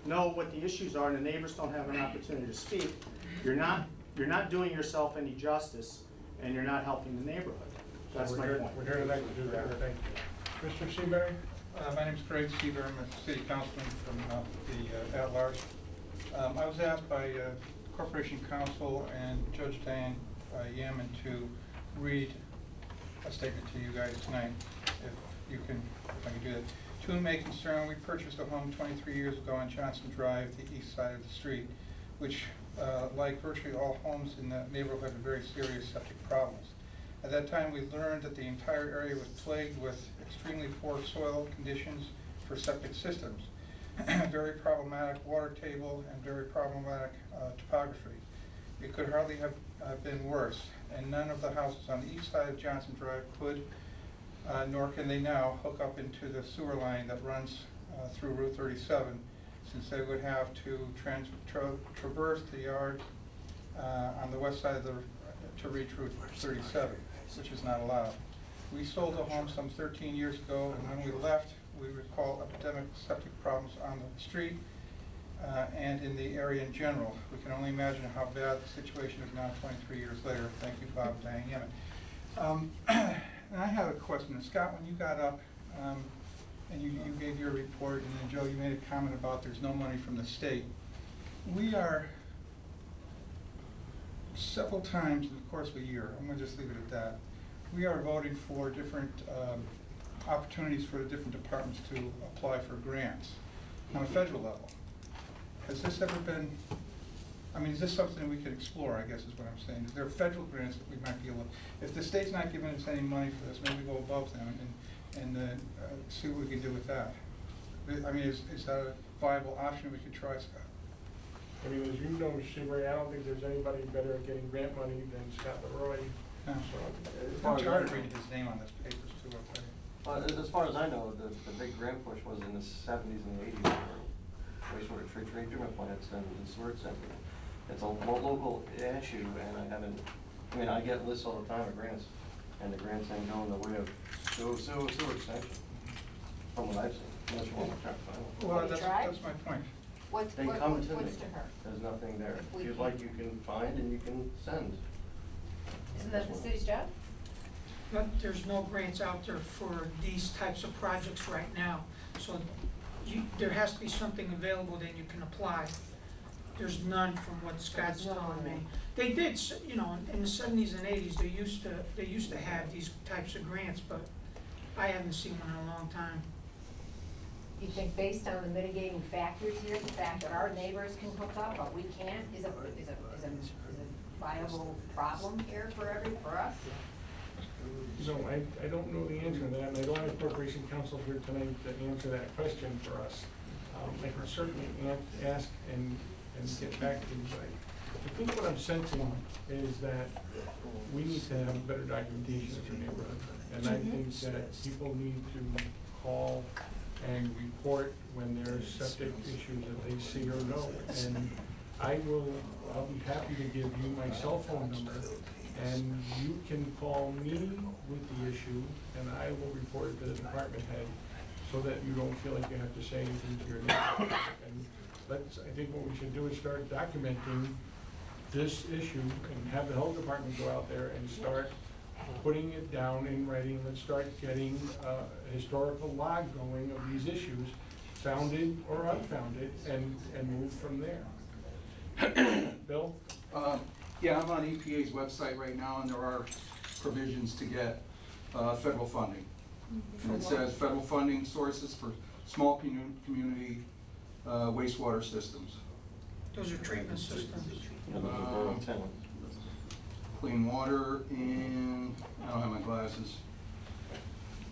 know what the issues are and the neighbors don't have an opportunity to speak, you're not doing yourself any justice, and you're not helping the neighborhood. That's my point. We're here tonight to do that, thank you. Mr. Seabury? My name's Greg Seaver, I'm a city councilman from the at-large. I was asked by Corporation Counsel and Judge Diane Yemen to read a statement to you guys tonight, if I can do that. To whom may concern, we purchased a home 23 years ago on Johnson Drive, the east side of the street, which, like virtually all homes in that neighborhood, had very serious septic problems. At that time, we learned that the entire area was plagued with extremely poor soil conditions for septic systems, very problematic water table, and very problematic topography. It could hardly have been worse, and none of the houses on the east side of Johnson Drive could, nor can they now, hook up into the sewer line that runs through Route 37, since they would have to traverse the yard on the west side of to reach Route 37, which is not allowed. We sold the home some 13 years ago, and when we left, we recall epidemic septic problems on the street and in the area in general. We can only imagine how bad the situation is now 23 years later. Thank you, Bob and Diane Yemen. And I have a question. Scott, when you got up and you gave your report, and then Joe, you made a comment about there's no money from the state. We are several times in the course of a year, I'm going to just leave it at that, we are voting for different opportunities for the different departments to apply for grants on a federal level. Has this ever been, I mean, is this something we could explore, I guess is what I'm saying. Is there federal grants that we might be able to, if the state's not giving us any money for this, maybe go above them and see what we can do with that. I mean, is that a viable option we could try, Scott? I mean, as you know, Seabury, I don't think there's anybody better at getting grant money than Scott Leroy. No. I'm tired of reading his name on this papers too, I'll tell you. As far as I know, the big grant push was in the 70s and the 80s for wastewater treatment plants and sewer center. It's a local issue, and I haven't I mean, I get lists all the time of grants, and the grants ain't going the way of sewer extension, from what I've seen, unless you want to try to find one. Well, Have you that's tried? my point. They come to me, What's to her? there's nothing there. We If you'd can't- like, you can find and you can send. Isn't that the city's job? But there's no grants out there for these types of projects right now. So there has to be something available, then you can apply. There's none from what Scott's telling me. They did, you know, in the 70s and 80s, they used to have these types of grants, but I haven't seen one in a long time. You think based on the mitigating factors here, the fact that our neighbors can hook up, but we can't, is a viable problem here for us? No, I don't know the answer to that, and I don't have Corporation Counsel here tonight to answer that question for us. I can certainly ask and get back to you, but I think what I'm sensing is that we need to have better documentation of your neighborhood. And I think that people need to call and report when there's septic issues that they see or know. And I'll be happy to give you my cell phone number, and you can call me with the issue, and I will report it to the department head, so that you don't feel like you have to say anything to your neighbor. And I think what we should do is start documenting this issue and have the health department go out there and start putting it down in writing. Let's start getting a historical log going of these issues, founded or unfounded, and move from there. Bill? Yeah, I'm on EPA's website right now, and there are provisions to get federal funding. And it says federal funding sources for small community wastewater systems. Those are treatment systems. Clean water, and I don't have my glasses.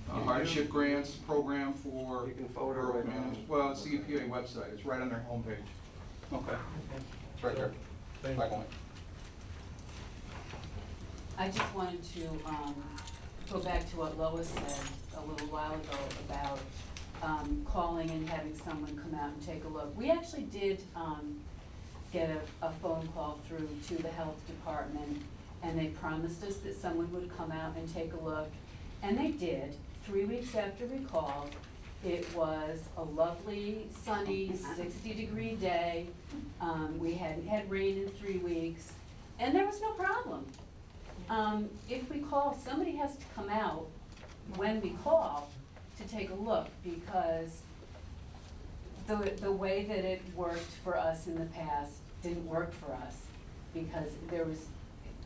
Hardship grants program for. You can forward it rural right now. communities. Well, it's the EPA website, it's right on their homepage. Okay. It's right there. Thank Black you. and white. I just wanted to go back to what Lois said a little while ago about calling and having someone come out and take a look. We actually did get a phone call through to the health department, and they promised us that someone would come out and take a look, and they did. 3 weeks after we called, it was a lovely, sunny, 60-degree day. We hadn't had rain in 3 weeks, and there was no problem. If we call, somebody has to come out when we call to take a look, because the way that it worked for us in the past didn't work for us, because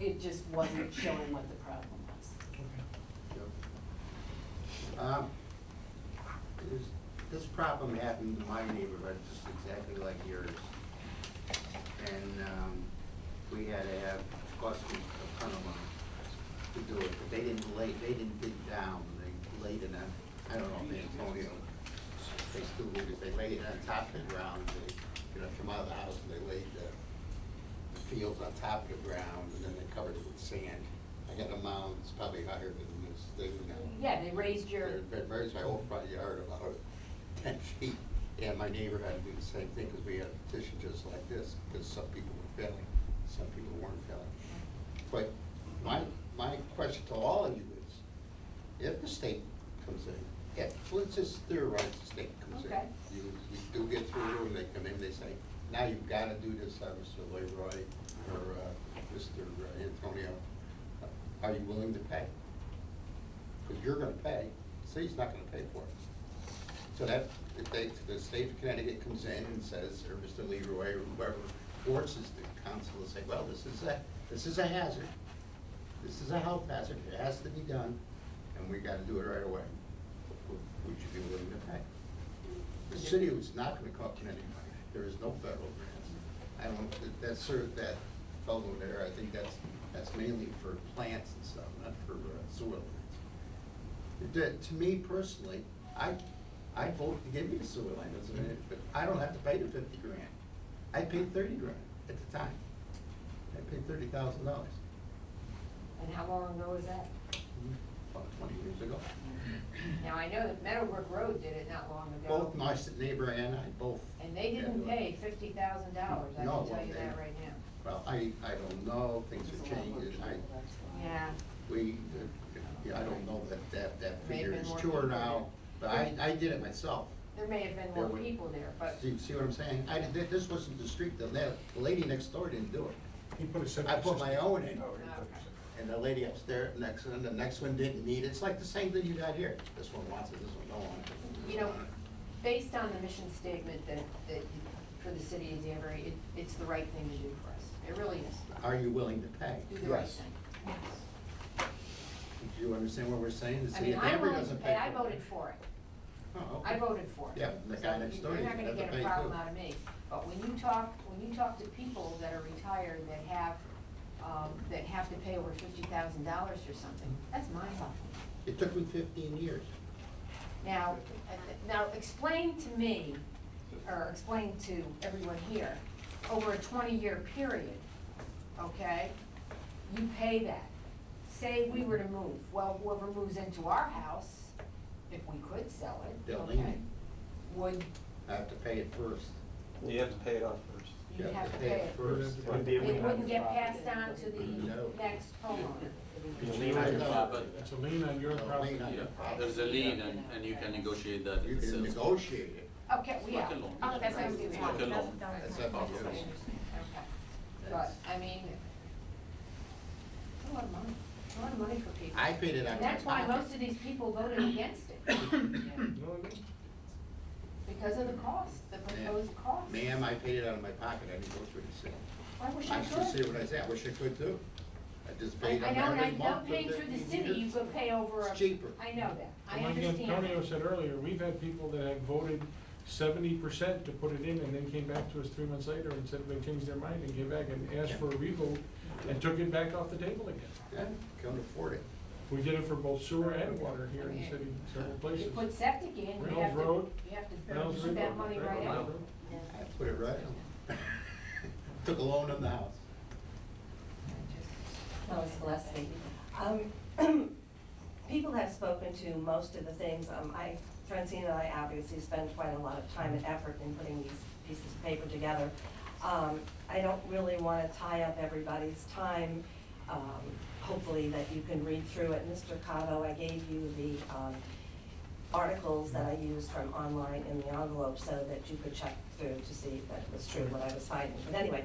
it just wasn't showing what the problem was. This problem happened in my neighborhood, just exactly like yours. And we had to have, cost me a ton of money to do it, but they didn't dig down, they laid it on, I don't know, Antonio, they still do it, they laid it on top of the ground, they, come out of the house and they laid the fields on top of the ground, and then they covered it with sand. I had a mound, it's probably higher than this thing now. Yeah, they raised your. They raised my whole front yard about 10 feet, and my neighbor had to do the same thing, because we had a petition just like this, because some people were failing, some people weren't failing. But my question to all of you is, if the state comes in, let's just theorize the state comes in. Okay. You do get through, and they come in, they say, now you've got to do this, Mr. Leroy, or Mr. Antonio. Are you willing to pay? Because you're going to pay, the city's not going to pay for it. So if the state of Connecticut comes in and says, or Mr. Leroy, or whoever, forces the council to say, well, this is a hazard. This is a health hazard, it has to be done, and we got to do it right away. Would you be willing to pay? The city is not going to come up with any money. There is no federal grants. I don't, that's sort of that fellow there, I think that's mainly for plants and stuff, not for sewer lines. To me personally, I'd vote to give me the sewer line, but I don't have to pay the 50 grand. I paid 30 grand at the time. I paid $30,000. And how long ago was that? About 20 years ago. Now, I know that Meadowbrook Road did it not long ago. Both my neighbor and I both. And they didn't pay $50,000, I No, can tell you they- that right now. Well, I don't know, things are changing, Yeah. I don't know that May have figure been is more true or people now, but I did it myself. There may have been There more were- people there, but See what I'm saying? This wasn't the street, the lady next door didn't do it. He put a septic I put system. my own in, okay. and the lady upstairs, the next one didn't need it. It's like the same thing you got here. This one wants it, this one don't want it. You know, based on the mission statement that for the city of Danbury, it's the right thing to do for us. It really is. Are you willing to pay? Do the right Yes. thing. Yes. Do you understand what we're saying? The I city mean, of I'm Danbury willing to doesn't pay, pay I for it. voted for it. Oh, okay. I voted for it. Yeah, the guy So next door, you're he's not gonna got to get pay a problem too. out of me. But when you talk to people that are retired, that have to pay over $50,000 for something, that's mind-boggling. It took me 15 years. Now, explain to me, or explain to everyone here, over a 20-year period, okay, you pay that. Say we were to move, well, whoever moves into our house, if we could sell it, They'll okay, leave it. would, I have to pay it first. You have to pay it off first. you'd You have to pay it. first. It would be a It lien on wouldn't your get property. passed on to the No. next homeowner. Be a lien on your Yeah, property. It's a lien on your It's a property. lien on your Yeah, there's a lien and you can negotiate that. You in can sales. negotiate it. Okay, It's yeah. like a loan. Oh, that's what I was It's doing. like a loan. That's up to you. Okay. But, I mean, it's a lot of money. It's a lot of money for people. I paid it out And of my that's why pocket. most of these people voted against it. You know what I mean? Because of the cost, the proposed cost. Ma'am, I paid it out of my pocket. I didn't go through the sale. I wish I I'm just could. saying what I said. I wish I could too. I just I paid know, them and I every know month. for paying through the 15 city, you years. could pay over a. It's cheaper. I know that. I Like understand. Antonio said earlier, we've had people that have voted 70% to put it in and then came back to us 3 months later and said they changed their mind and came back and asked for a revote and took it back off the table again. Yeah, can't afford it. We did it for both sewer and water here in the city, several You places. put septic in, you Reynolds have to, Road. you have to Reynolds put that Road, money right Reynolds out. Road. I put it right on. Took a loan on the house. No, it's Leslie. People have spoken to most of the things. Francine and I obviously spend quite a lot of time and effort in putting these pieces of paper together. I don't really want to tie up everybody's time. Hopefully that you can read through it. Mr. Cotto, I gave you the articles that I used from online in the envelope so that you could check through to see if that was true, what I was finding. But anyway,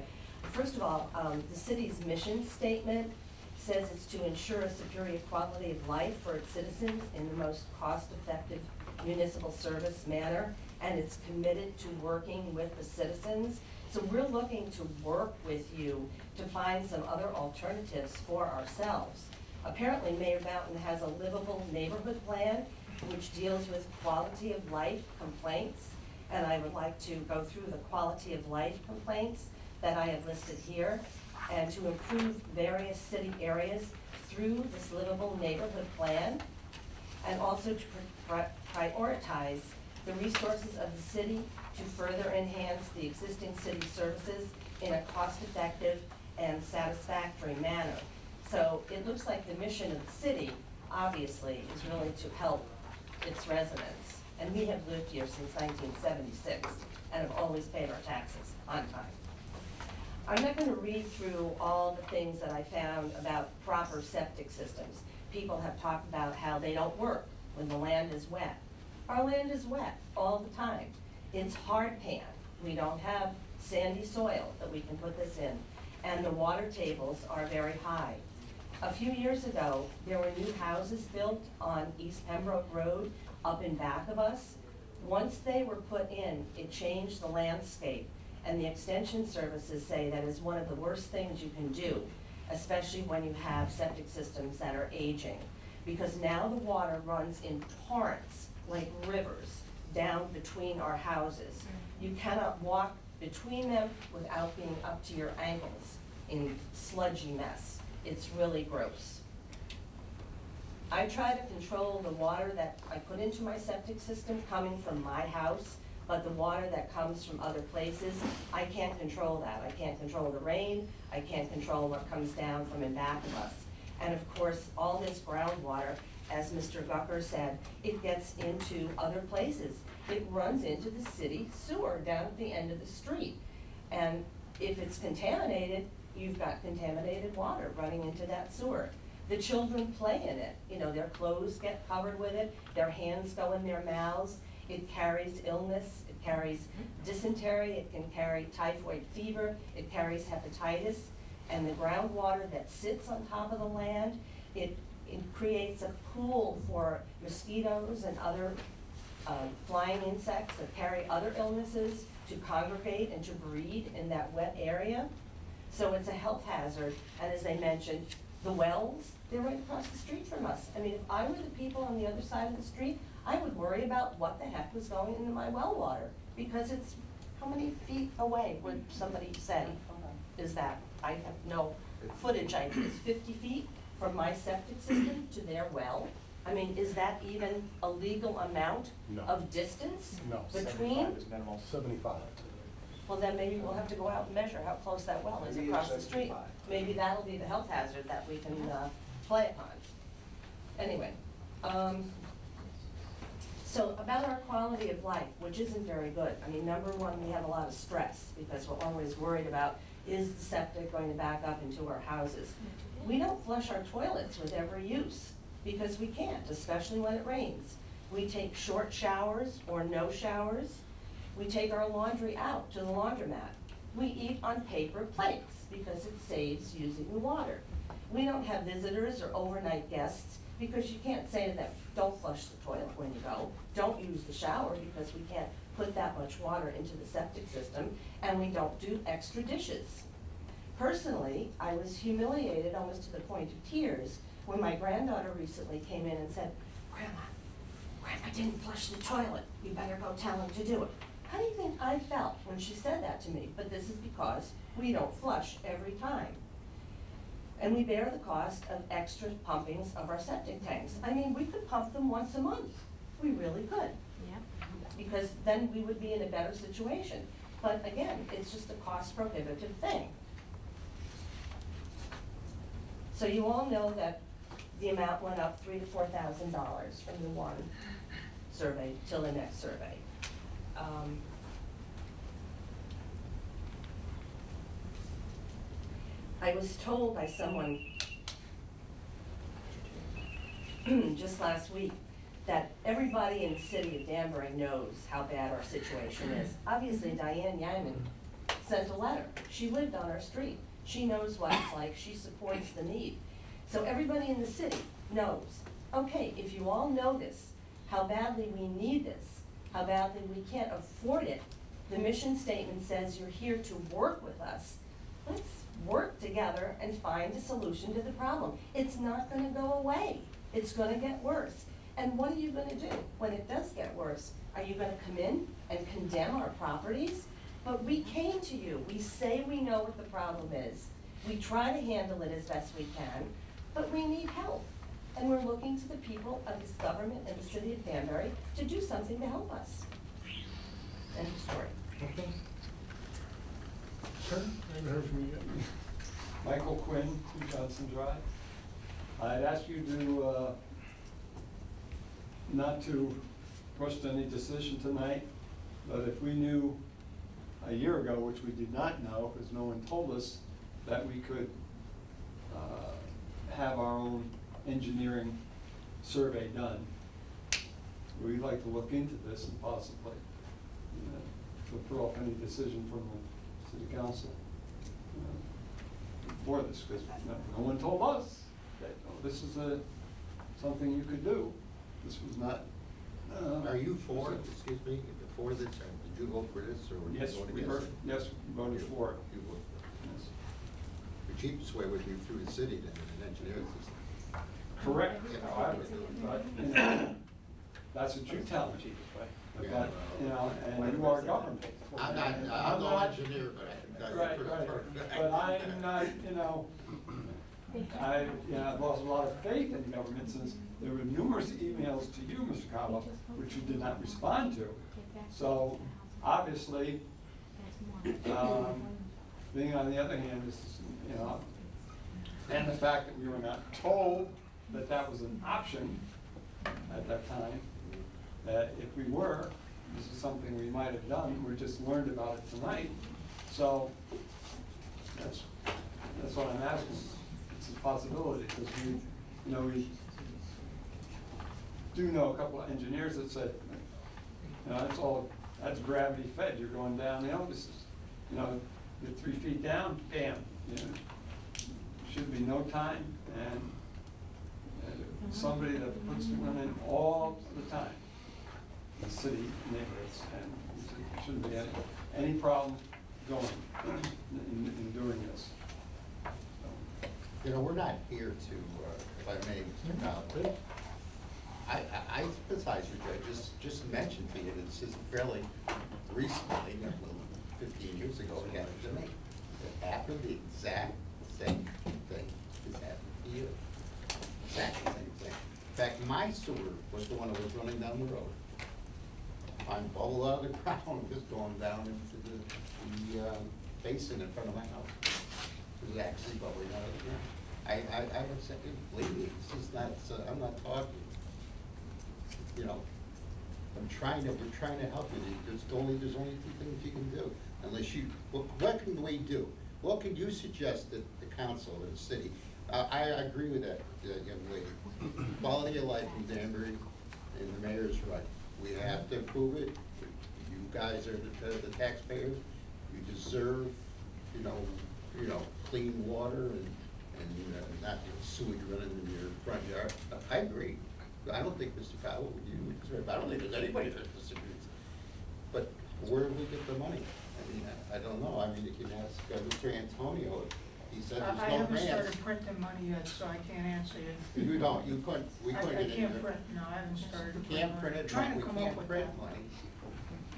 first of all, the city's mission statement says it's to ensure a superior quality of life for its citizens in the most cost-effective municipal service manner, and it's committed to working with the citizens. So we're looking to work with you to find some other alternatives for ourselves. Apparently, Mayor Mountain has a livable neighborhood plan which deals with quality of life complaints, and I would like to go through the quality of life complaints that I have listed here, and to improve various city areas through this livable neighborhood plan, and also to prioritize the resources of the city to further enhance the existing city services in a cost-effective and satisfactory manner. So it looks like the mission of the city, obviously, is really to help its residents. And we have lived here since 1976 and have always paid our taxes on time. I'm not going to read through all the things that I found about proper septic systems. People have talked about how they don't work when the land is wet. Our land is wet all the time. It's hard pan. We don't have sandy soil that we can put this in. And the water tables are very high. A few years ago, there were new houses built on East Pembroke Road up in back of us. Once they were put in, it changed the landscape. And the extension services say that is one of the worst things you can do, especially when you have septic systems that are aging. Because now the water runs in torrents, like rivers, down between our houses. You cannot walk between them without being up to your ankles in sludgy mess. It's really gross. I try to control the water that I put into my septic system coming from my house, but the water that comes from other places, I can't control that. I can't control the rain. I can't control what comes down from in back of us. And of course, all this groundwater, as Mr. Gucker said, it gets into other places. It runs into the city sewer down at the end of the street. And if it's contaminated, you've got contaminated water running into that sewer. The children play in it, you know, their clothes get covered with it, their hands go in their mouths. It carries illness, it carries dysentery, it can carry typhoid fever, it carries hepatitis. And the groundwater that sits on top of the land, it creates a pool for mosquitoes and other flying insects that carry other illnesses to congregate and to breed in that wet area. So it's a health hazard, and as I mentioned, the wells, they're right across the street from us. I mean, if I were the people on the other side of the street, I would worry about what the heck was going into my well water, because it's, how many feet away would somebody say is that? I have no footage, I think it's 50 feet from my septic system to their well. I mean, is that even a legal amount of distance between? 75. Well, then maybe we'll have to go out and measure how close that well is across the street. Maybe that'll be the health hazard that we can play upon. Anyway, so about our quality of life, which isn't very good. I mean, number one, we have a lot of stress because we're always worried about, is the septic going to back up into our houses? We don't flush our toilets with every use because we can't, especially when it rains. We take short showers or no showers. We take our laundry out to the laundromat. We eat on paper plates because it saves using the water. We don't have visitors or overnight guests because you can't say to them, don't flush the toilet when you go. Don't use the shower because we can't put that much water into the septic system, and we don't do extra dishes. Personally, I was humiliated almost to the point of tears when my granddaughter recently came in and said, Grandma didn't flush the toilet. You better go tell him to do it. How do you think I felt when she said that to me? But this is because we don't flush every time. And we bear the cost of extra pumpings of our septic tanks. I mean, we could pump them once a month. We really could. Yep. Because then we would be in a better situation. But again, it's just a cost prohibitive thing. So you all know that the amount went up $3,000 to $4,000 from the one survey till the next survey. I was told by someone just last week that everybody in the city of Danbury knows how bad our situation is. Obviously, Diane Yaman sent a letter. She lived on our street. She knows what it's like. She supports the need. So everybody in the city knows, okay, if you all know this, how badly we need this, how badly we can't afford it, the mission statement says you're here to work with us. Let's work together and find a solution to the problem. It's not going to go away. It's going to get worse. And what are you going to do when it does get worse? Are you going to come in and condemn our properties? But we came to you. We say we know what the problem is. We try to handle it as best we can, but we need help. And we're looking to the people of this government and the city of Danbury to do something to help us. End of story. Okay. Sir, I haven't heard from you yet. Michael Quinn, 2 Johnson Drive. I'd ask you to not to rush to any decision tonight, but if we knew a year ago, which we did not know because no one told us, that we could have our own engineering survey done, we'd like to look into this and possibly to throw off any decision from the city council for this, because no one told us that this is something you could do. This was not. Are you for, excuse me, for this, or did you vote for this, or were you Yes, voting we against voted, it? yes, we voted for it. You voted for it. Yes. The cheapest way would be through the city then, an engineering system. Correct. Yeah. That's what you tell me. Yeah, But, you know, and you are government. I'm no engineer, but I can tell you. Right, but I'm not, you know, I've lost a lot of faith in government since there were numerous emails to you, Mr. Cabo, which you did not respond to. So, obviously, being on the other hand, is, you know, and the fact that we were not told that that was an option at that time, that if we were, this is something we might have done, we just learned about it tonight. So, that's That's what I'm asking. It's a possibility, because we do know a couple of engineers that said, that's gravity fed, you're going down, this is, you're 3 feet down, bam, should be no time, and somebody that puts them in all the time, the city neighborhoods, and there shouldn't be any problem going in doing this. We're not here to, if I may, Mr. Collins, I sympathize with you. I just mentioned to you, this is fairly recently, 15 years ago, it happened to me. It happened the exact same thing as happened to you. Exactly the same thing. In fact, my sewer was the one that was running down the road. I'm bubble out of the ground, just going down into the basin in front of my house. It was actually bubbling out of the ground. I would say, believe me, this is not, I'm not talking. We're trying to help you. There's only 2 things you can do. Unless what can we do? What can you suggest that the council or the city? I agree with that young lady. Quality of life in Danbury, and the mayor's right. We have to improve it. You guys are the taxpayers. You deserve, clean water and not sewage running in your front yard. I agree. I don't think Mr. Powell, I don't think there's anybody that disagrees. But where do we get the money? I don't know. You can ask Mr. Antonio. He said there's no I haven't grants. started printing money yet, so I can't answer you. You don't. You couldn't. We couldn't. I can't print. No, I haven't started. We can't print it. Trying We to come up can't with print that. money.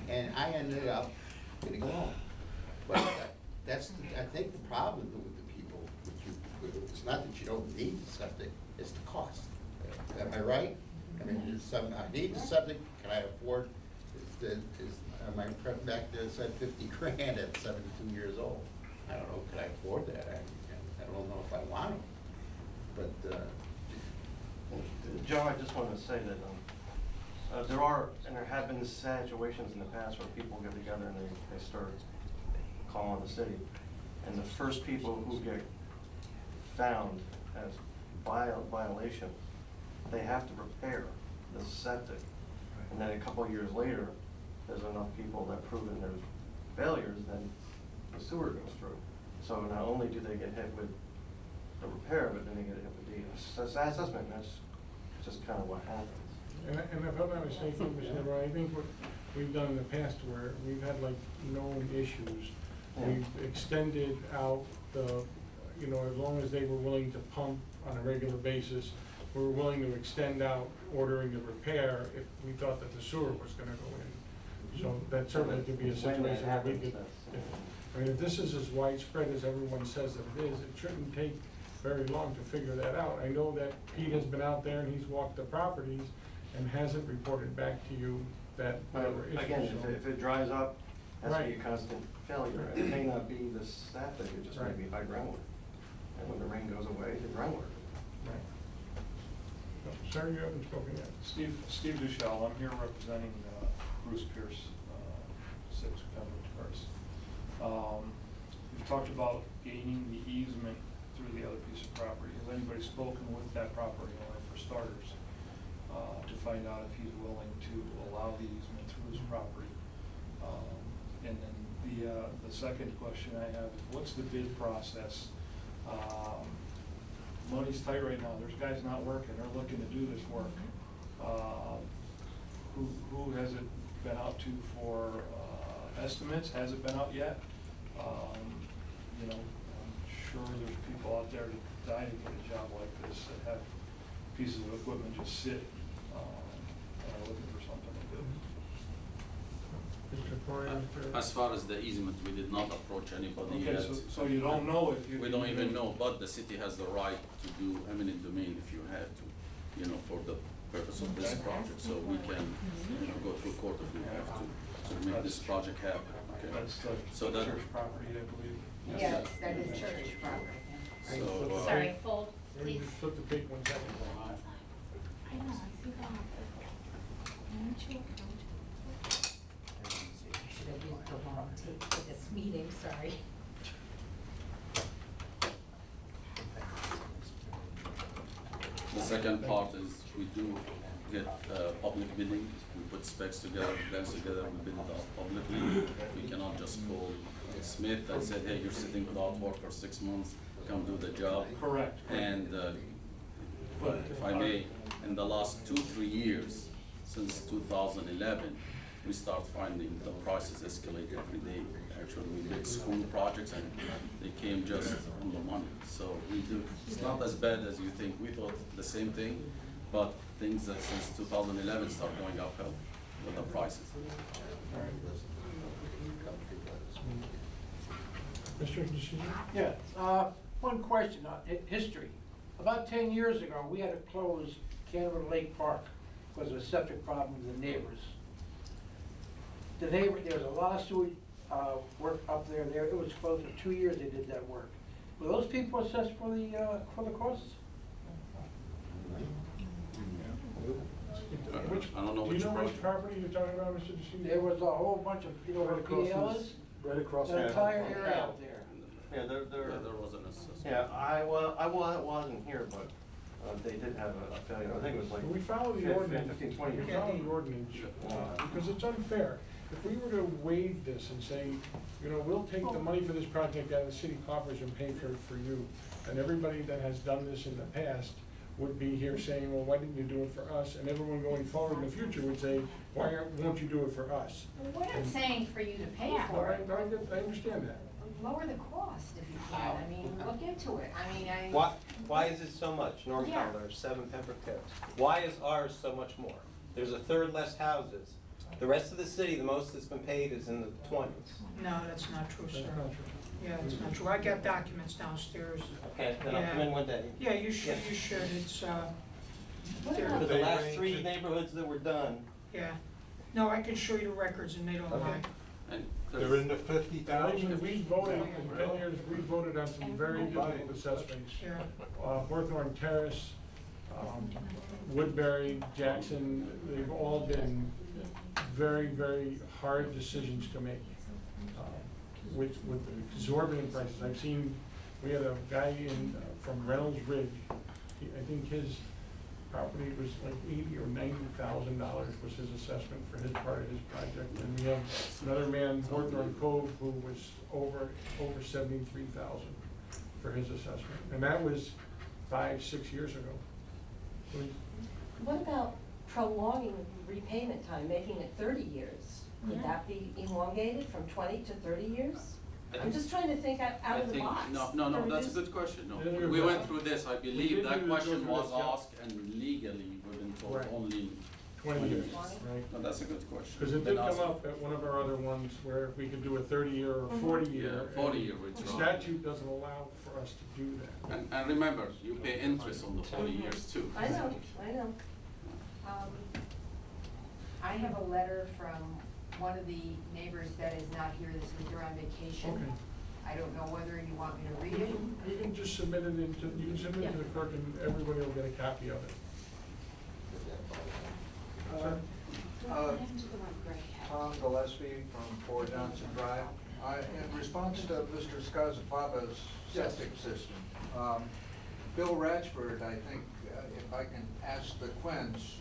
And I ended up getting a loan. But I think the problem with the people, it's not that you don't need the septic, it's the cost. Am I right? I need the septic, can I afford, my friend back there said 50 grand at 72 years old. I don't know, can I afford that? I don't know if I want to. But, Joe, I just wanted to say that there have been situations in the past where people get together and they start calling the city. And the first people who get found as violation, they have to repair the septic. And then a couple of years later, there's enough people that prove that there's failures, then the sewer goes through. So not only do they get hit with the repair, but then they get hit with the assessment. That's just kind of what happens. And if I'm not mistaken, Mr. Never, I think what we've done in the past where we've had known issues, we've extended out as long as they were willing to pump on a regular basis, we were willing to extend out ordering the repair if we thought that the sewer was gonna go in. So that certainly could be a situation that we could, if this is as widespread as everyone says that it is, it shouldn't take very long to figure that out. I know that Pete has been out there and he's walked the properties and hasn't reported back to you that there were issues. Again, if it dries up, that's Right. be a constant failure. It may not be the septic, it just may be high groundwater. And when the rain goes away, the groundwater. Right. No, sir, you haven't spoken yet. Steve Duchel, I'm here representing Bruce Pierce, 6 Pembroke Terrace. We've talked about gaining the easement through the other piece of property. Has anybody spoken with that property owner, for starters, to find out if he's willing to allow the easement through his property? And then the second question I have is, what's the bid process? Money's tight right now. There's guys not working. They're looking to do this work. Who has it been out to for estimates? Has it been out yet? I'm sure there's people out there that die to get a job like this that have pieces of equipment just sit and are looking for something to do. As far as the easement, we did not approach anybody yet. Okay, so you don't know if you. We don't even know, but the city has the right to do eminent domain if you have to, for the purpose of this project. So we can, go through court if we have to make this project happen. Okay. That's So the that church property, I believe. Yes, that is church property. So, Sorry, fold, please. Flip the page 1 second. I know, I think I'll have to. Should have used the long tape for this meeting, sorry. second part is we do get public bidding. We put specs together, plans together, we bid it out publicly. We cannot just call Smith and say, hey, you're sitting without work for 6 months, come do the job. Correct. And if I may, in the last 2-3 years, since 2011, we start finding the prices escalate every day. Actually, we did school projects and they came just on the money. So we do, it's not as bad as you think. We thought the same thing, but things that since 2011 start going uphill with the prices. Mr. DeSouza? Yeah, one question on history. About 10 years ago, we had to close Canada Lake Park because of a septic problem with the neighbors. There was a lot of sewage work up there. It was closed for 2 years they did that work. Were those people assessed for the costs? I don't know Do you which know which project. property you're talking about, Mr. DeSouza? There was a whole bunch of, you know where the PL is? Right across. The entire area out there. Yeah, Yeah, there was an assessment. yeah, I wasn't here, but they did have a failure. I think it was like We follow the 15, ordinance, 15, 20 we years. follow the ordinance, because it's unfair. If we were to waive this and say, you know, we'll take the money for this project out of the city coffers and pay for you, and everybody that has done this in the past would be here saying, well, why didn't you do it for us? And everyone going forward in the future would say, won't you do it for us? We're not saying for you to pay No, for it. I understand that. Lower the cost if you can. I mean, look into it. I mean, Why is it so much? Norm Yeah. Powell, there's 7 Pembroke Terrace. Why is ours so much more? There's a third less houses. The rest of the city, the most that's been paid is in the 20s. No, that's not true, sir. That's not true. Yeah, that's not true. I got documents downstairs. Okay, then I'll come in one day. Yeah, you should, it's, For there, the last 3 neighborhoods that were done, yeah. No, I can show you the records and they don't lie. And They're in the 50,000. We voted, in 10 years, we voted on some very difficult assessments. Yeah. Hawthorne Terrace, Woodbury, Jackson, they've all been very, very hard decisions to make. With exorbitant prices. I've seen, we had a guy from Reynolds Ridge, I think his property was like $80,000 or $90,000 was his assessment for his part of his project. And we have another man, Hawthorne Cove, who was over $73,000 for his assessment. And that was 5-6 years ago. What about prolonging repayment time, making it 30 years? Could that be elongated from 20 to 30 years? I'm just trying to think out of the box. No, that's a good question, no. Yeah, We went through this, I We believe did that go question through was this, yeah. asked, and legally, we've been told Right. only 20 years, years. right? No, that's a good question. Because it Been did come asked. up at one of our other ones where if we could do a 30-year or 40-year. Yeah, 40-year The withdrawal. statute doesn't allow for us to do that. And remember, you pay interest on the 40 years too. I know. I have a letter from one of the neighbors that is not here this week. They're on vacation. Okay. I don't know whether you want me to read it. You can just submit it you can submit it to the clerk and everybody will get a copy of it. Tom Gillespie from 4 Johnson Drive. In response to Mr. Scazapapa's septic system, Bill Ratchford, I think, if I can ask the Quins,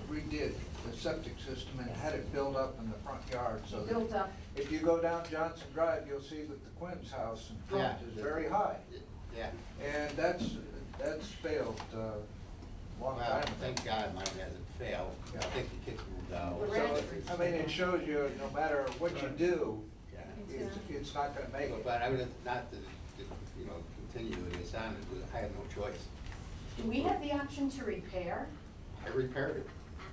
redid the septic system and had it built up in the front yard. So that Built up. if you go down Johnson Drive, you'll see that the Quins' house in front is very high. Yeah. And that's failed long Well, time ago. thank God mine hasn't failed. I think the kids moved out. So, I mean, it shows you, no matter what you do, Yeah. it's not gonna make it. But I would not to, continue this on, I had no choice. Do we have the option to repair? I repaired it.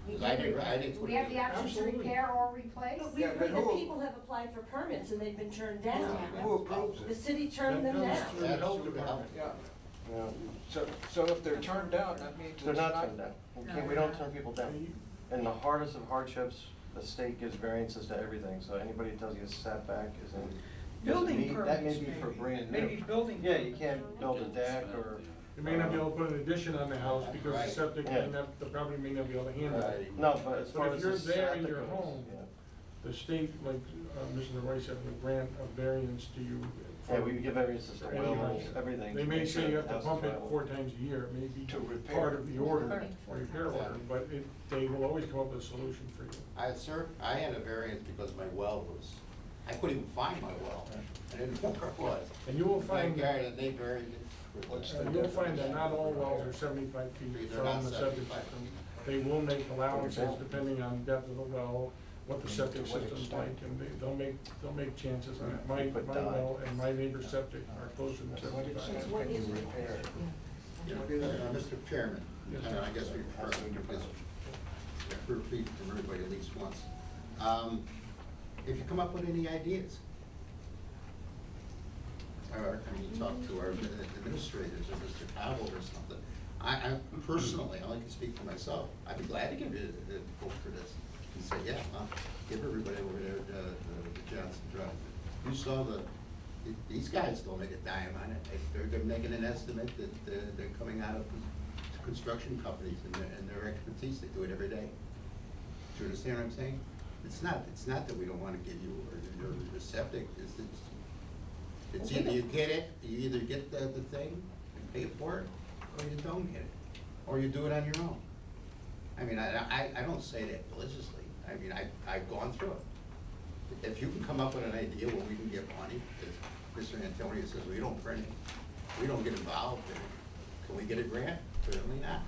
We 'Cause I can- didn't Do put we it have the in. option to Absolutely. repair or replace? But we Yeah, heard but that who- people have applied for permits and they've been turned down. Who approves The it? city turned them That down. comes through the health department. Yeah. So if they're turned down, that means they're it's not not. turned down. We don't turn people down. In the hardest of hardships, the state gives variances to everything, so anybody who tells you a setback is in. Building That may permits, be for maybe. brand new. Maybe building Yeah, you permits. can't build a deck or. You may not be able to put an addition on the house because the Right. septic, Yeah. the property may not be able to handle it. No, but as far But as if the you're there in septic your goes, home, yeah. the state, like Mr. Roy said, will grant a variance to you. Yeah, we give variances to for wells, anything. everything. They to may make say sure you have the to house is pump it drivable. 4 times a year, it may be To repair. part of the order, Repair. repair order, but they will always come up with a solution for you. Sir, I had a variance because my well was, I couldn't even find my well. I didn't know where it was. And you will find, They varied it. you'll find that not all wells are 75 feet They're not from the septic 75. system. They will make allowances depending on depth of the well, what the septic system's like, and they'll make chances on it. My well and my neighbor's septic are closer than 75. Mr. Chairman, Yes, I guess we've heard this repeat from everybody at least once. If you come up with any ideas, or can you talk to our administrators or Mr. Cowell or something? I personally, I like to speak for myself, I'd be glad to give you the vote for this and say, yeah, give everybody over there the Johnson Drive. You saw these guys don't make a dime on it. They're making an estimate that they're coming out of construction companies and their expertise. They do it every day. Do you understand what I'm saying? It's not that we don't want to give you your septic. It's either you get it, you either get the thing and pay for it, or you don't get it, or you do it on your own. I mean, I don't say that maliciously. I mean, I've gone through it. If you can come up with an idea where we can get money, because Mr. Antonio says we don't print it, we don't get involved in it. Can we get a grant? Certainly not.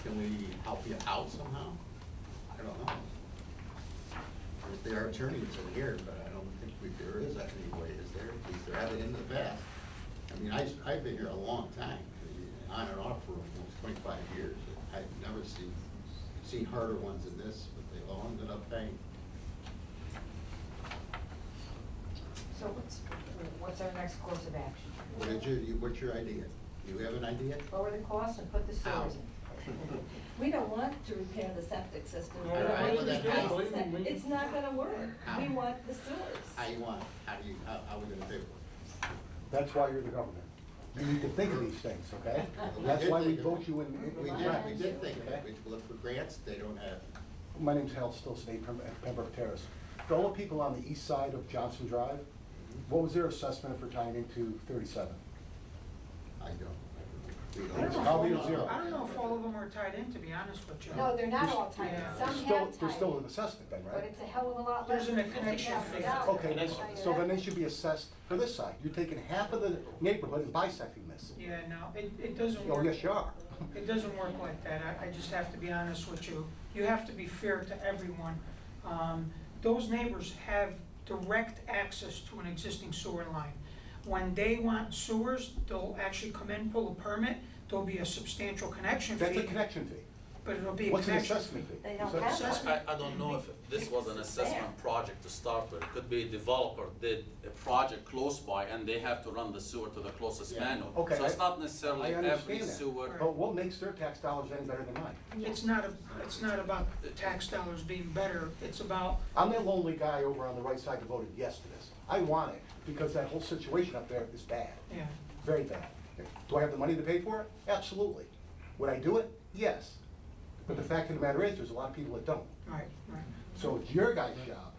Can we help you out somehow? I don't know. There are attorneys in here, but I don't think there is any way, is there? At least there haven't in the past. I mean, I've been here a long time, on and off for almost 25 years. I've never seen harder ones than this, but they all ended up paying. So what's our next course of action? What's your idea? Do you have an idea? Lower the cost and put the sewers in. We don't want to repair the septic system. I understand. It's not gonna work. We want the sewers. How are we gonna pay for it? That's why you're the government. You need to think of these things, okay? That's why we vote you in. We did think of it. We looked for grants, they don't have. My name's Hal Stillsnake, Pembroke Terrace. For all the people on the east side of Johnson Drive, what was their assessment for tying into 37? I don't. It's probably a zero. I don't know if all of them are tied in, to be honest with you. No, they're not all tied in. Yeah. Some have There's tied still in, an assessment then, but right? it's a hell of a lot less There's than a connection fee. $50,000. Okay, so then they should be assessed for this side. You're taking half of the neighborhood and bisecting this. Yeah, no, it doesn't Oh, work. yes, you are. It doesn't work like that. I just have to be honest with you. You have to be fair to everyone. Those neighbors have direct access to an existing sewer line. When they want sewers, they'll actually come in, pull a permit. There'll be a substantial connection fee. That's a connection fee. But it'll be a What's an connection. assessment fee? They don't Is that- have Assessment. I don't know if this was an assessment project to start with. It could be a developer did a project close by and they have to run the sewer to the closest Yeah. manual. Okay, So it's not necessarily I every understand that. sewer. But what makes their tax dollars any better than mine? It's not about the tax dollars being better. It's about, I'm the lonely guy over on the right side that voted yes to this. I want it because that whole situation up there is bad, yeah. very bad. Do I have the money to pay for it? Absolutely. Would I do it? Yes. But the fact of the matter is, there's a lot of people that don't. Right, right. So it's your guys' job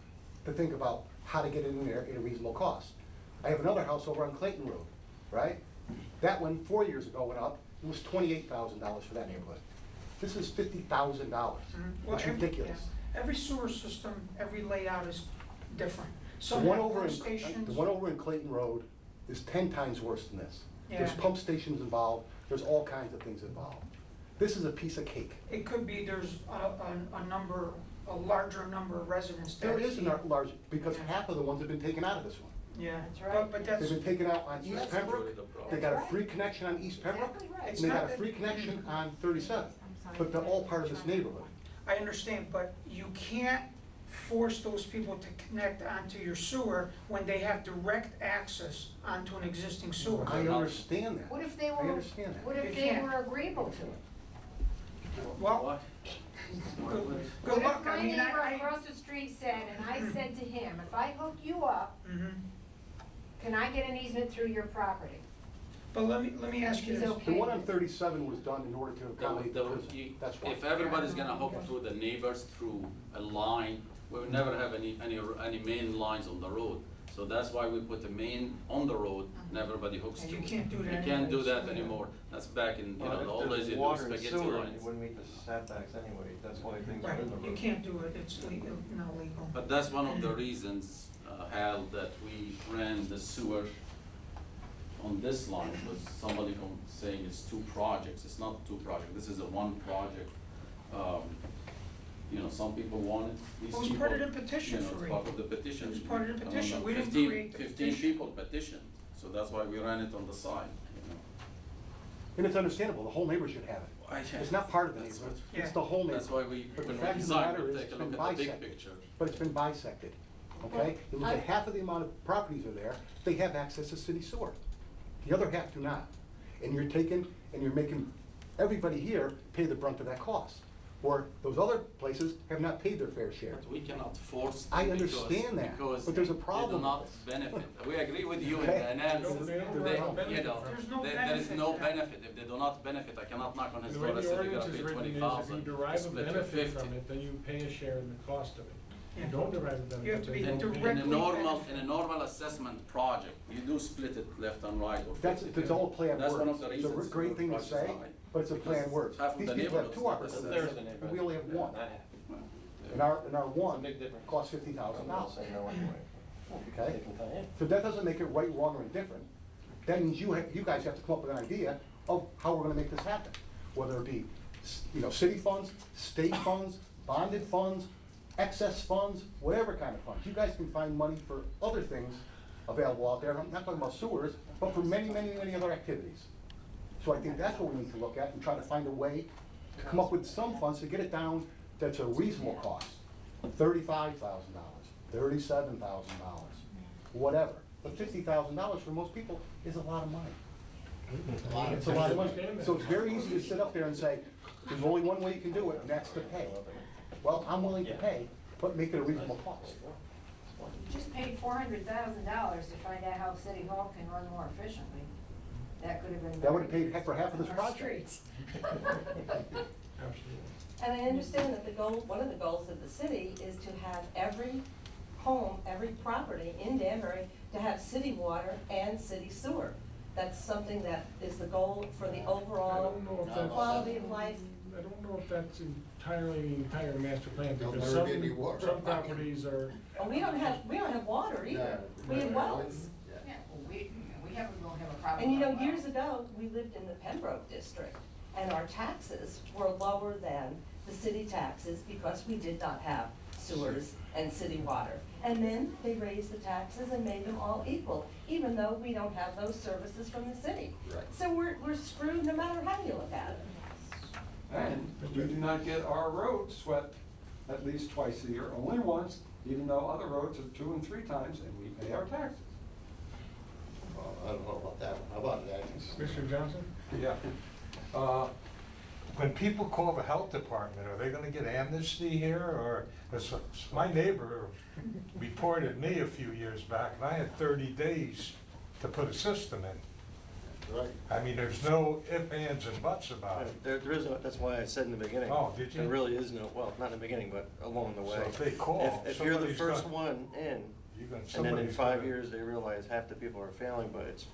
to think about how to get it in there at a reasonable cost. I have another house over on Clayton Road, right? That one, 4 years ago, went up. It was $28,000 for that neighborhood. This is $50,000. Well, It's every- ridiculous. yeah. Every sewer system, every layout is different. The Some one have over pump in, stations. the one over in Clayton Road is 10 times worse than this. There's Yeah. pump stations involved, there's all kinds of things involved. This is a piece of cake. It could be there's a larger number of residents that. There is a large, because half of the ones have been taken out of this one. Yeah, That's right. but that's, They've been taken out on East That's Pembroke, really the problem. they got a That's free connection on East Pembroke, Exactly right. and they got a free connection on 37. But they're all part of this neighborhood. I understand, but you can't force those people to connect onto your sewer when they have direct access onto an existing sewer. I understand that. What if they I were, understand that. what if You they can't. were agreeable to it? Well, good What luck. if my I mean, neighbor I. across the street said, and I said to him, if I hook you up, Mhm. can I get an easement through your property? But let me ask you He's this. okay. The one on 37 was done in order to accommodate the prison. That's why. If everybody's gonna hook through the neighbors through a line we would never have any main lines on the road. So that's why we put the main on the road and everybody hooks to And it. you can't do that You can't do anyways. that anymore. That's back in, Well, the if old days, there's you do water and spaghetti sewer, lines. you wouldn't meet the setbacks anyway, that's why things are Right, in the road. you can't do it, it's legal, not legal. But that's one of the reasons, Hal, that we ran the sewer on this line, was somebody saying it's two projects. It's not two projects, this is a one project. You know, some people want it, these It was people. part of the petition, You know, it's Fareed. part of the petition. It was part of the petition. We didn't 15 create the 15 petition. people petitioned, so that's why we ran it on the side, you know. And it's understandable, the whole neighborhood should have it. It's not part of the That's neighborhood, what- it's the whole neighborhood. That's why we, But the when we fact of the design, matter we is, take it's a been look at the big bisected. picture. But it's been bisected, okay? You look at half of the amount of properties are there, they have access to city sewer. The other half do not. And you're making everybody here pay the brunt of that cost. Or those other places have not paid their fair share. But we cannot force them. I because- understand that, because but there's a They problem do not with this. benefit. We agree with you in Okay. the analysis. They don't You benefit know, from it. There's no there is benefit no to that. benefit. If they do not benefit, I cannot knock on his The door way and the say, you're ordinance gonna is pay written is if 20,000, you derive a split it benefit 50. from it, then you pay a share in the cost of it. If Yeah. you don't derive a benefit. You have to be then you don't pay. In a normal, benefit. in a normal assessment project, you do split it left and right or 50. That's, it's all a play on words. That's one of the It's a reasons. great the thing to price is say, high. but it's a play on Because words. half of These the people have neighborhoods two not the same. opportunities, and we only have one. Not half. And our one It's a big difference. costs $50,000. I'll say no anyway. Okay? They can tie in. So that doesn't make it right, wrong, or indifferent. That means you guys have to come up with an idea of how we're gonna make this happen. Whether it be, city funds, state funds, bonded funds, excess funds, whatever kind of funds. You guys can find money for other things available out there. I'm not talking about sewers, but for many, many, many other activities. So I think that's what we need to look at and try to find a way to come up with some funds to get it down that's a reasonable cost. $35,000, $37,000, whatever. But $50,000 for most people is a lot of money. It's a lot of money. So it's very easy to sit up there and say, there's only one way you can do it, and that's to pay. Well, I'm willing to pay, but make it a reasonable cost. You just paid $400,000 to find out how City Hall can run more efficiently. That could have been. That would have paid for half of this Our project. streets. Absolutely. And I understand that one of the goals of the city is to have every home, every property in Danbury to have city water and city sewer. That's something that is the goal for the overall I don't know if that's- quality of life. I don't know if that's entirely the entire master plan, There'll because never be any water. some properties are. And we don't have water either. We have wells. Yeah, well, we don't have a problem. And you know, with that. years ago, we lived in the Pembroke district, and our taxes were lower than the city taxes because we did not have sewers and city water. And then they raised the taxes and made them all equal, even though we don't have those services from the city. Right. So we're screwed no matter how you look at it. And we do not get our roads swept at least twice a year, only once, even though other roads are 2 and 3 times, and we pay our taxes. Well, I don't know about that one. How about that? Mr. Johnson? Yeah. When people call the health department, are they gonna get amnesty here, or, 'cause my neighbor reported me a few years back, and I had 30 days to put a system in. Right. I mean, there's no ifs, ands, and buts about it. There is no, that's why I said in the beginning. Oh, did you? There really is no, well, not in the beginning, but along the way. So if they call, If you're the somebody's first gonna- one in, You're gonna- and then in somebody's 5 gonna- years, they realize half the people are failing, but it's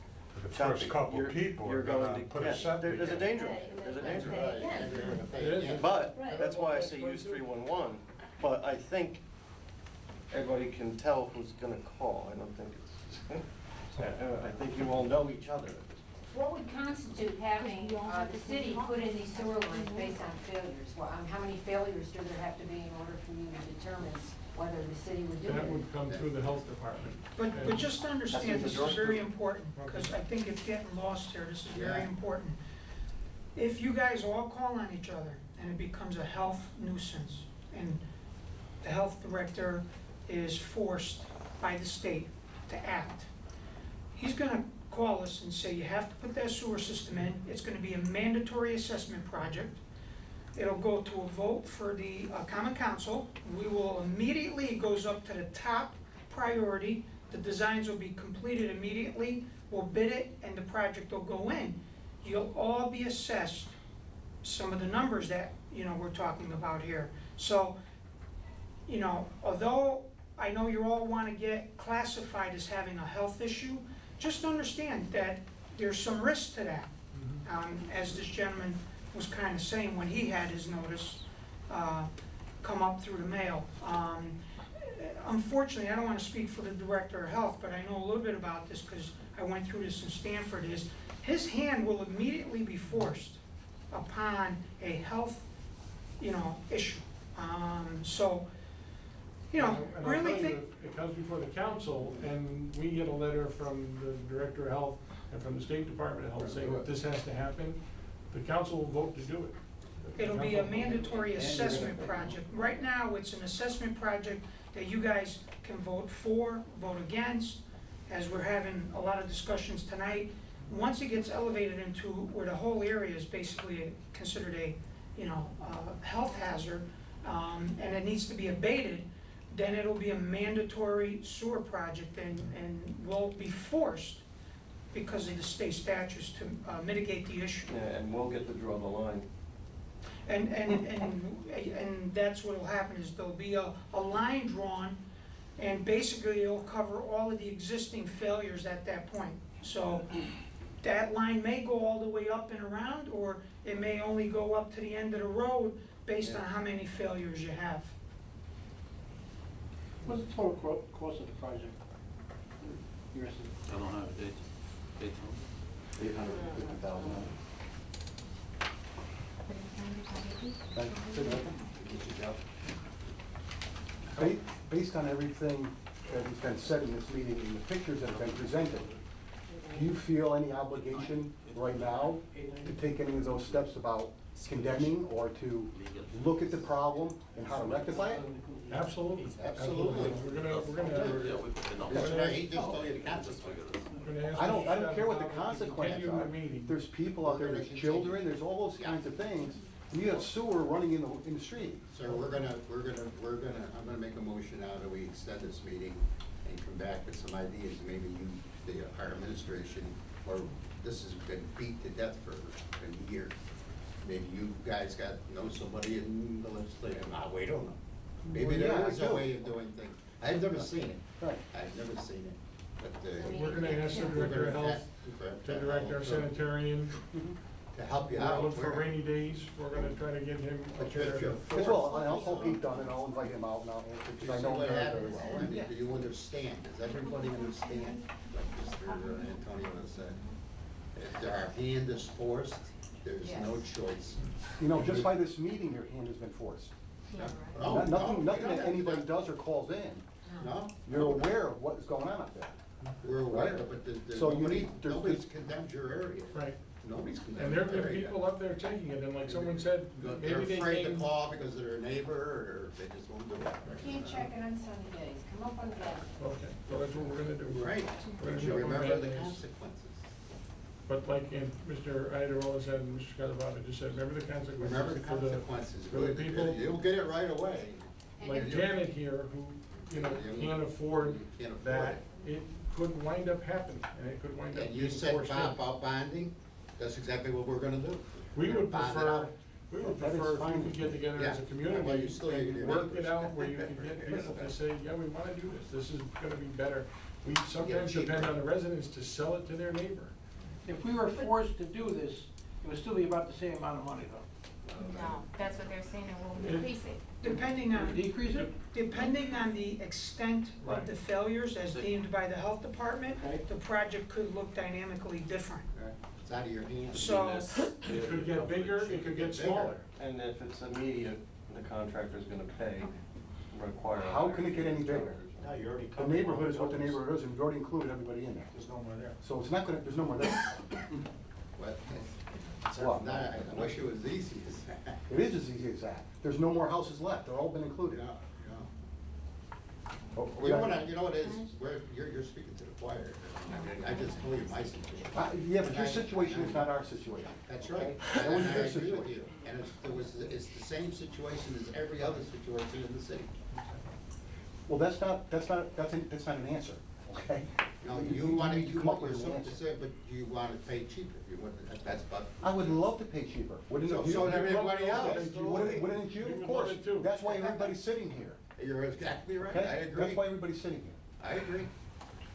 The first choppy. couple You're- people you're are gonna going to- put a yeah, septic There's a in. danger, Pay, and there's a then danger. pay again. You're gonna pay It is. again. But, Right. that's why I say use 311, but I think everybody can tell who's gonna call, I don't think it's, I think you all know each other. What would constitute having the city put in these sewer lines based on failures? Well, how many failures do there have to be in order for you to determine whether the city would do That it? would come through the health department. But just to understand, That's this what is the very doors do. important, because I think it's getting lost here, this is very Yeah. important. If you guys all call on each other and it becomes a health nuisance, and the health director is forced by the state to act, he's gonna call us and say, you have to put that sewer system in, it's gonna be a mandatory assessment project. It'll go to a vote for the common council. We will immediately, it goes up to the top priority. The designs will be completed immediately. We'll bid it and the project will go in. You'll all be assessed some of the numbers that, we're talking about here. So you know, although I know you all want to get classified as having a health issue, just understand that there's some risk to that. As this gentleman was kind of saying when he had his notice come up through the mail. Unfortunately, I don't want to speak for the Director of Health, but I know a little bit about this because I went through this in Stanford, is his hand will immediately be forced upon a health, you know, issue. So, you know, And I'll really tell you, think, it comes before the council, and we get a letter from the Director of Health and from the State Department of Health saying that this has to happen, the council will vote to do it. it'll be a mandatory assessment project. Right now, it's an assessment project that you guys can vote for, vote against, as we're having a lot of discussions tonight. Once it gets elevated into where the whole area is basically considered a, you know, health hazard, and it needs to be abated, then it'll be a mandatory sewer project, and will be forced because of the state statutes to mitigate the issue. Yeah, and we'll get to draw the line. And that's what'll happen, is there'll be a line drawn, and basically it'll cover all of the existing failures at that point. So that line may go all the way up and around, or it may only go up to the end of the road based on how many failures you have. What's the total cost of the project? Your estimate? I don't have a date. $850,000. Based on everything that has been said in this meeting and the pictures that have been presented, do you feel any obligation right now to take any of those steps about condemning or to look at the problem and how to rectify it? Absolutely. Absolutely. We're gonna. That's right, he just told you the consequences. I don't care what the consequences Continue are. the meeting. There's people out there, there's children, there's all those kinds of things. And you have sewer running in the street. So I'm gonna make a motion now that we extend this meeting and come back with some ideas, maybe you, our administration, or this has been beat to death for a year. Maybe you guys know somebody in the legislature, we don't know. Maybe there is a way of doing things. I've never seen it. Right. I've never seen it, but, We're gonna ask the Director of Health to direct our sanitarian. to help you We're out. gonna look for rainy days, we're gonna try to get him up there. As well, I'll call Pete Dunn and I'll invite him out and I'll answer, You because I see know him what very, very happens, well. I mean, Yeah. do you understand? Does everybody understand? Like Mr. Antonio has said, if our hand is forced, there's no choice. You know, just by this meeting, your hand has been forced. Nothing that anybody does or calls in. No? You're aware of what is going on up there. We're aware, Right. but So you nobody, need- there's- nobody's condemned your area. Right. Nobody's condemned And your there have been area. people up there taking it, and like someone said, They're maybe they afraid to came. call because of their neighbor, or they just won't do it. Can't check it on Sunny days, come up on that. Okay, so that's what we're gonna do. Right, We're but gonna you do it on remember bad the days. consequences. But like Mr. Iadarola said, and Mr. Scarlatti just said, remember the consequences. Remember the for consequences. For the people, You'll get it right away. like Janet here, who, you know, can't afford You can't afford that, it could wind up happening, and it could wind up And you being said forced in. about bonding, that's exactly what we're gonna do. We would Bond it prefer, out. we would That is prefer if we fine. could get together as a Yeah. Well, community you still need your and work it neighbors. out where you can get people to say, yeah, we wanna do this is gonna be better. We sometimes cheaper. depend on the residents to sell it to their neighbor. If we were forced to do this, it would still be about the same amount of money though. No, that's what they're saying, it will increase it. Depending on, Decrease it? depending on the extent of Right. the failures as deemed by the health department, Right. the project could look dynamically different. Right. It's out of your hands. So- It could get bigger, it could get smaller. And if it's immediate, the contractor's gonna pay, require. How can it get any bigger? No, you already The covered. neighborhood is what the neighborhood is, and we've already included everybody in there. There's no more there. So it's not gonna, there's no more there. But, What? I wish it was easy as that. It is as easy as that. There's no more houses left, they're all been included. Yeah, Oh, yeah. You know what it is, you're speaking to the choir. I just told you my situation. Yeah, but your situation is not our situation. That's right. That was And your I agree with situation. you. And it's the same situation as every other situation in the city. Well, that's not an answer, okay? No, You you need want to come up with an something to answer. say, but you want to pay cheaper. You want, that's about. I would love to pay cheaper. Wouldn't So you? would everybody else. Wouldn't you? We Of would course. love it too. That's why everybody's sitting here. You're exactly right, I Okay? agree. That's why everybody's sitting here. I agree.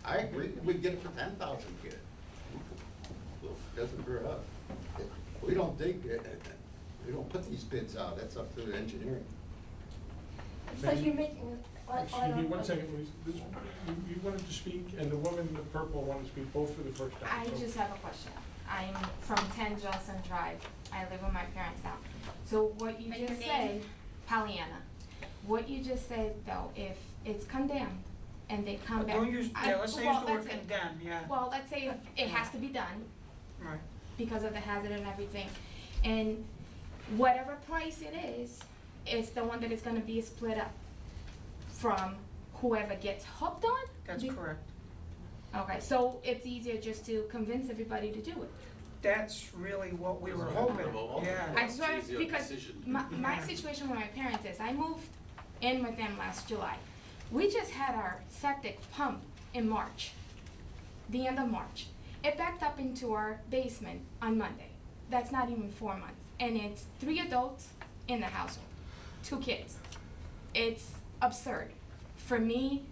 I agree. We can get it for 10,000, get it. Doesn't hurt us. We don't dig, we don't put these bids out, that's up to the engineering. It's like you're making. Excuse me, one second, please. You wanted to speak, and the woman in the purple wanted to speak both for the first time. I so- just have a question. I'm from 10 Johnson Drive. I live with my parents now. So what you just said, Pollyanna, what you just said though, if it's condemned and they come back. Don't use, yeah, let's not use the word condemn, yeah. Well, let's say it has to be done Right. because of the hazard and everything. And whatever price it is, it's the one that is gonna be split up from whoever gets hooked on? That's correct. Okay, so it's easier just to convince everybody to do it. That's really what we were hoping, yeah. I just want to, because my situation with my parents is, I moved in with them last July. We just had our septic pump in March, the end of March. It backed up into our basement on Monday. That's not even 4 months. And it's 3 adults in the household, 2 kids. It's absurd for me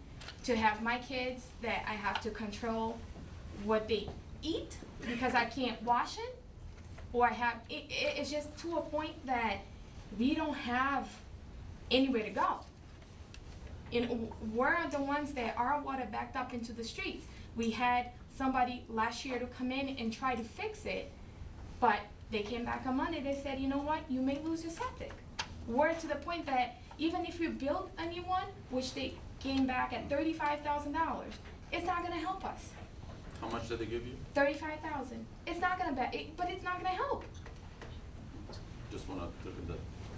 to have my kids that I have to control what they eat because I can't wash it, or I have, it's just to a point that we don't have anywhere to go. And we're the ones that our water backed up into the streets. We had somebody last year to come in and try to fix it, but they came back on Monday, they said, you know what, you may lose your septic. We're to the point that even if you build a new one, which they came back at $35,000, it's not gonna help us. How much did they give you? $35,000. It's not gonna but it's not gonna help. Just wanna look at the.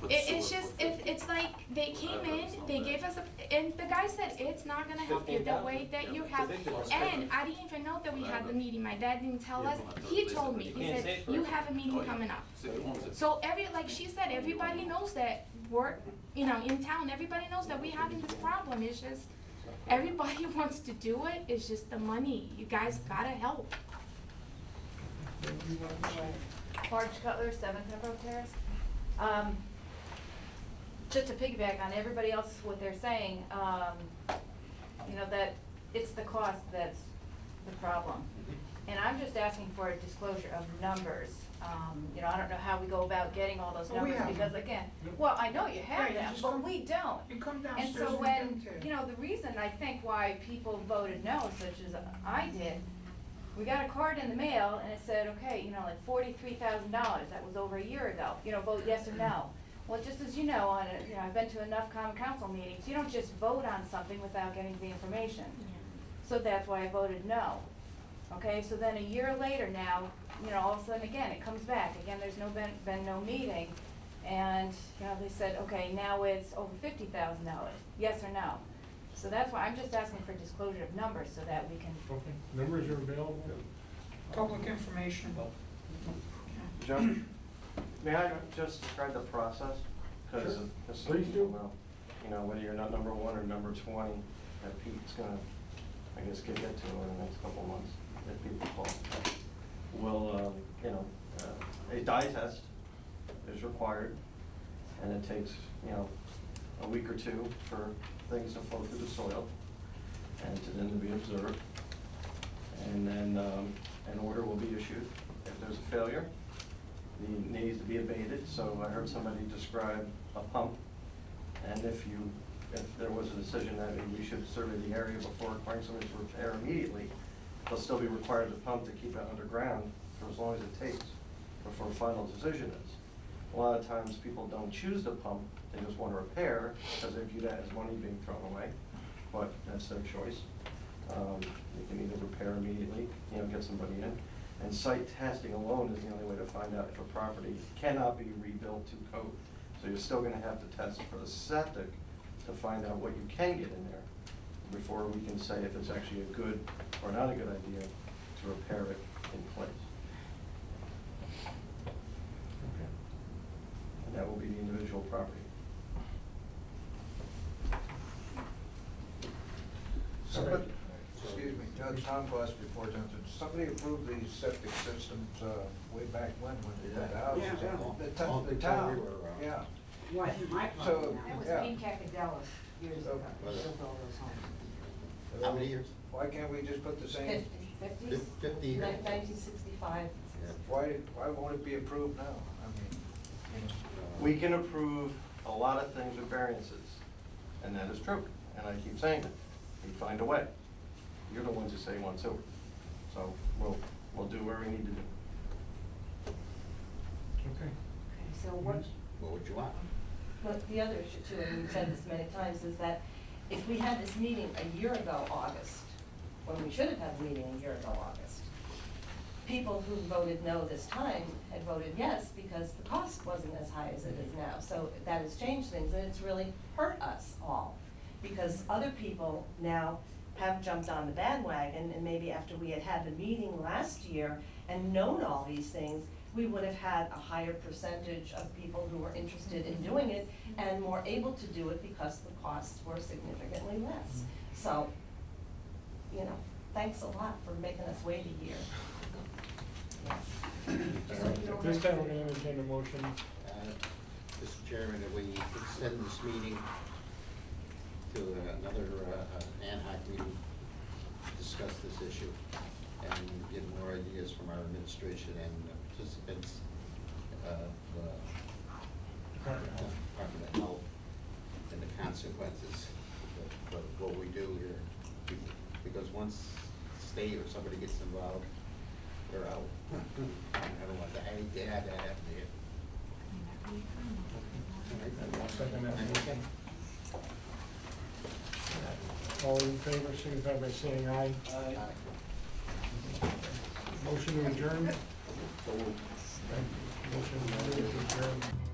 It's just, it's like, they came in, they gave us and the guy said, it's not gonna help you the way that you have. And I didn't even know that we had the meeting, my dad didn't tell us, he told me, he said, you have a meeting coming up. So like she said, everybody knows that we're, in town, everybody knows that we're having this problem, it's just, everybody wants to do it, it's just the money, you guys gotta help. Marge Cutler, 7 Pembroke Terrace. Just to piggyback on everybody else, what they're saying, that it's the cost that's the problem. And I'm just asking for a disclosure of numbers. I don't know how we go about getting all those Well, we numbers, have because them. again, well, I know you have Yeah, you them, just but come- we don't. You come And downstairs so and when, get them too. the reason I think why people voted no, such as I did, we got a card in the mail and it said, okay, like $43,000, that was over a year ago, vote yes or no. Well, just as you know, I've been to enough common council meetings, you don't just vote on something without getting the information. So that's why I voted no. Okay, so then a year later now, all of a sudden again, it comes back. Again, there's been no meeting. And, they said, okay, now it's over $50,000, yes or no. So that's why I'm just asking for disclosure of numbers so that we can. Okay, numbers are available. Public information. Joe, may I just describe the process? Because Sure. just so Please do. people know, whether you're not number 1 or number 20, that Pete's gonna, I guess, get to in the next couple of months, if people call. Will, a dye test is required, and it takes, a week or 2 for things to flow through the soil, and to then be observed. And then an order will be issued. If there's a failure, it needs to be abated. So I heard somebody describe a pump, and if there was a decision that we should survey the area before requiring somebody to repair immediately, they'll still be required to pump to keep it underground for as long as it takes before a final decision is. A lot of times people don't choose to pump, they just want to repair because they view that as money being thrown away, but that's their choice. They can either repair immediately, get somebody in. And site testing alone is the only way to find out if a property cannot be rebuilt to code. So you're still gonna have to test for the septic to find out what you can get in there before we can say if it's actually a good or not a good idea to repair it in place. And that will be the individual property. Somebody, excuse me, Judge Tom Gillespie, Fort Johnson. Somebody approved these septic systems way back when they did the houses. Yeah. The town, we were around. yeah. What, my So, That was yeah. Pete Cacadelis. years ago, built all those homes. How many years? Why can't we just put the same, 50s? 50. 1965. why won't it be approved now? I mean, We can approve a lot of things with variances, and that is true, and I keep saying it. We find a way. You're the ones who say you want sewer. So we'll do whatever we need to do. Okay. So what, What would you want? but the other issue too, and we've said this many times, is that if we had this meeting a year ago, August, when we should have had the meeting a year ago, August, people who voted no this time had voted yes because the cost wasn't as high as it is now. So that has changed things, and it's really hurt us all, because other people now have jumped on the bandwagon, and maybe after we had had the meeting last year and known all these things, we would have had a higher percentage of people who were interested in doing it and more able to do it because the costs were significantly less. So, you know, thanks a lot for making us wait a year. At this time, we're gonna entertain a motion. Mr. Chairman, that we extend this meeting to another ad hoc meeting to discuss this issue and get more ideas from our administration and participants of Department of Health and the consequences of what we do here. Because once the state or somebody gets involved, they're out. I don't want to have that happen here. I'll second that motion. All in favor, signify by saying aye. Aye. Motion to adjourn. Motion to adjourn.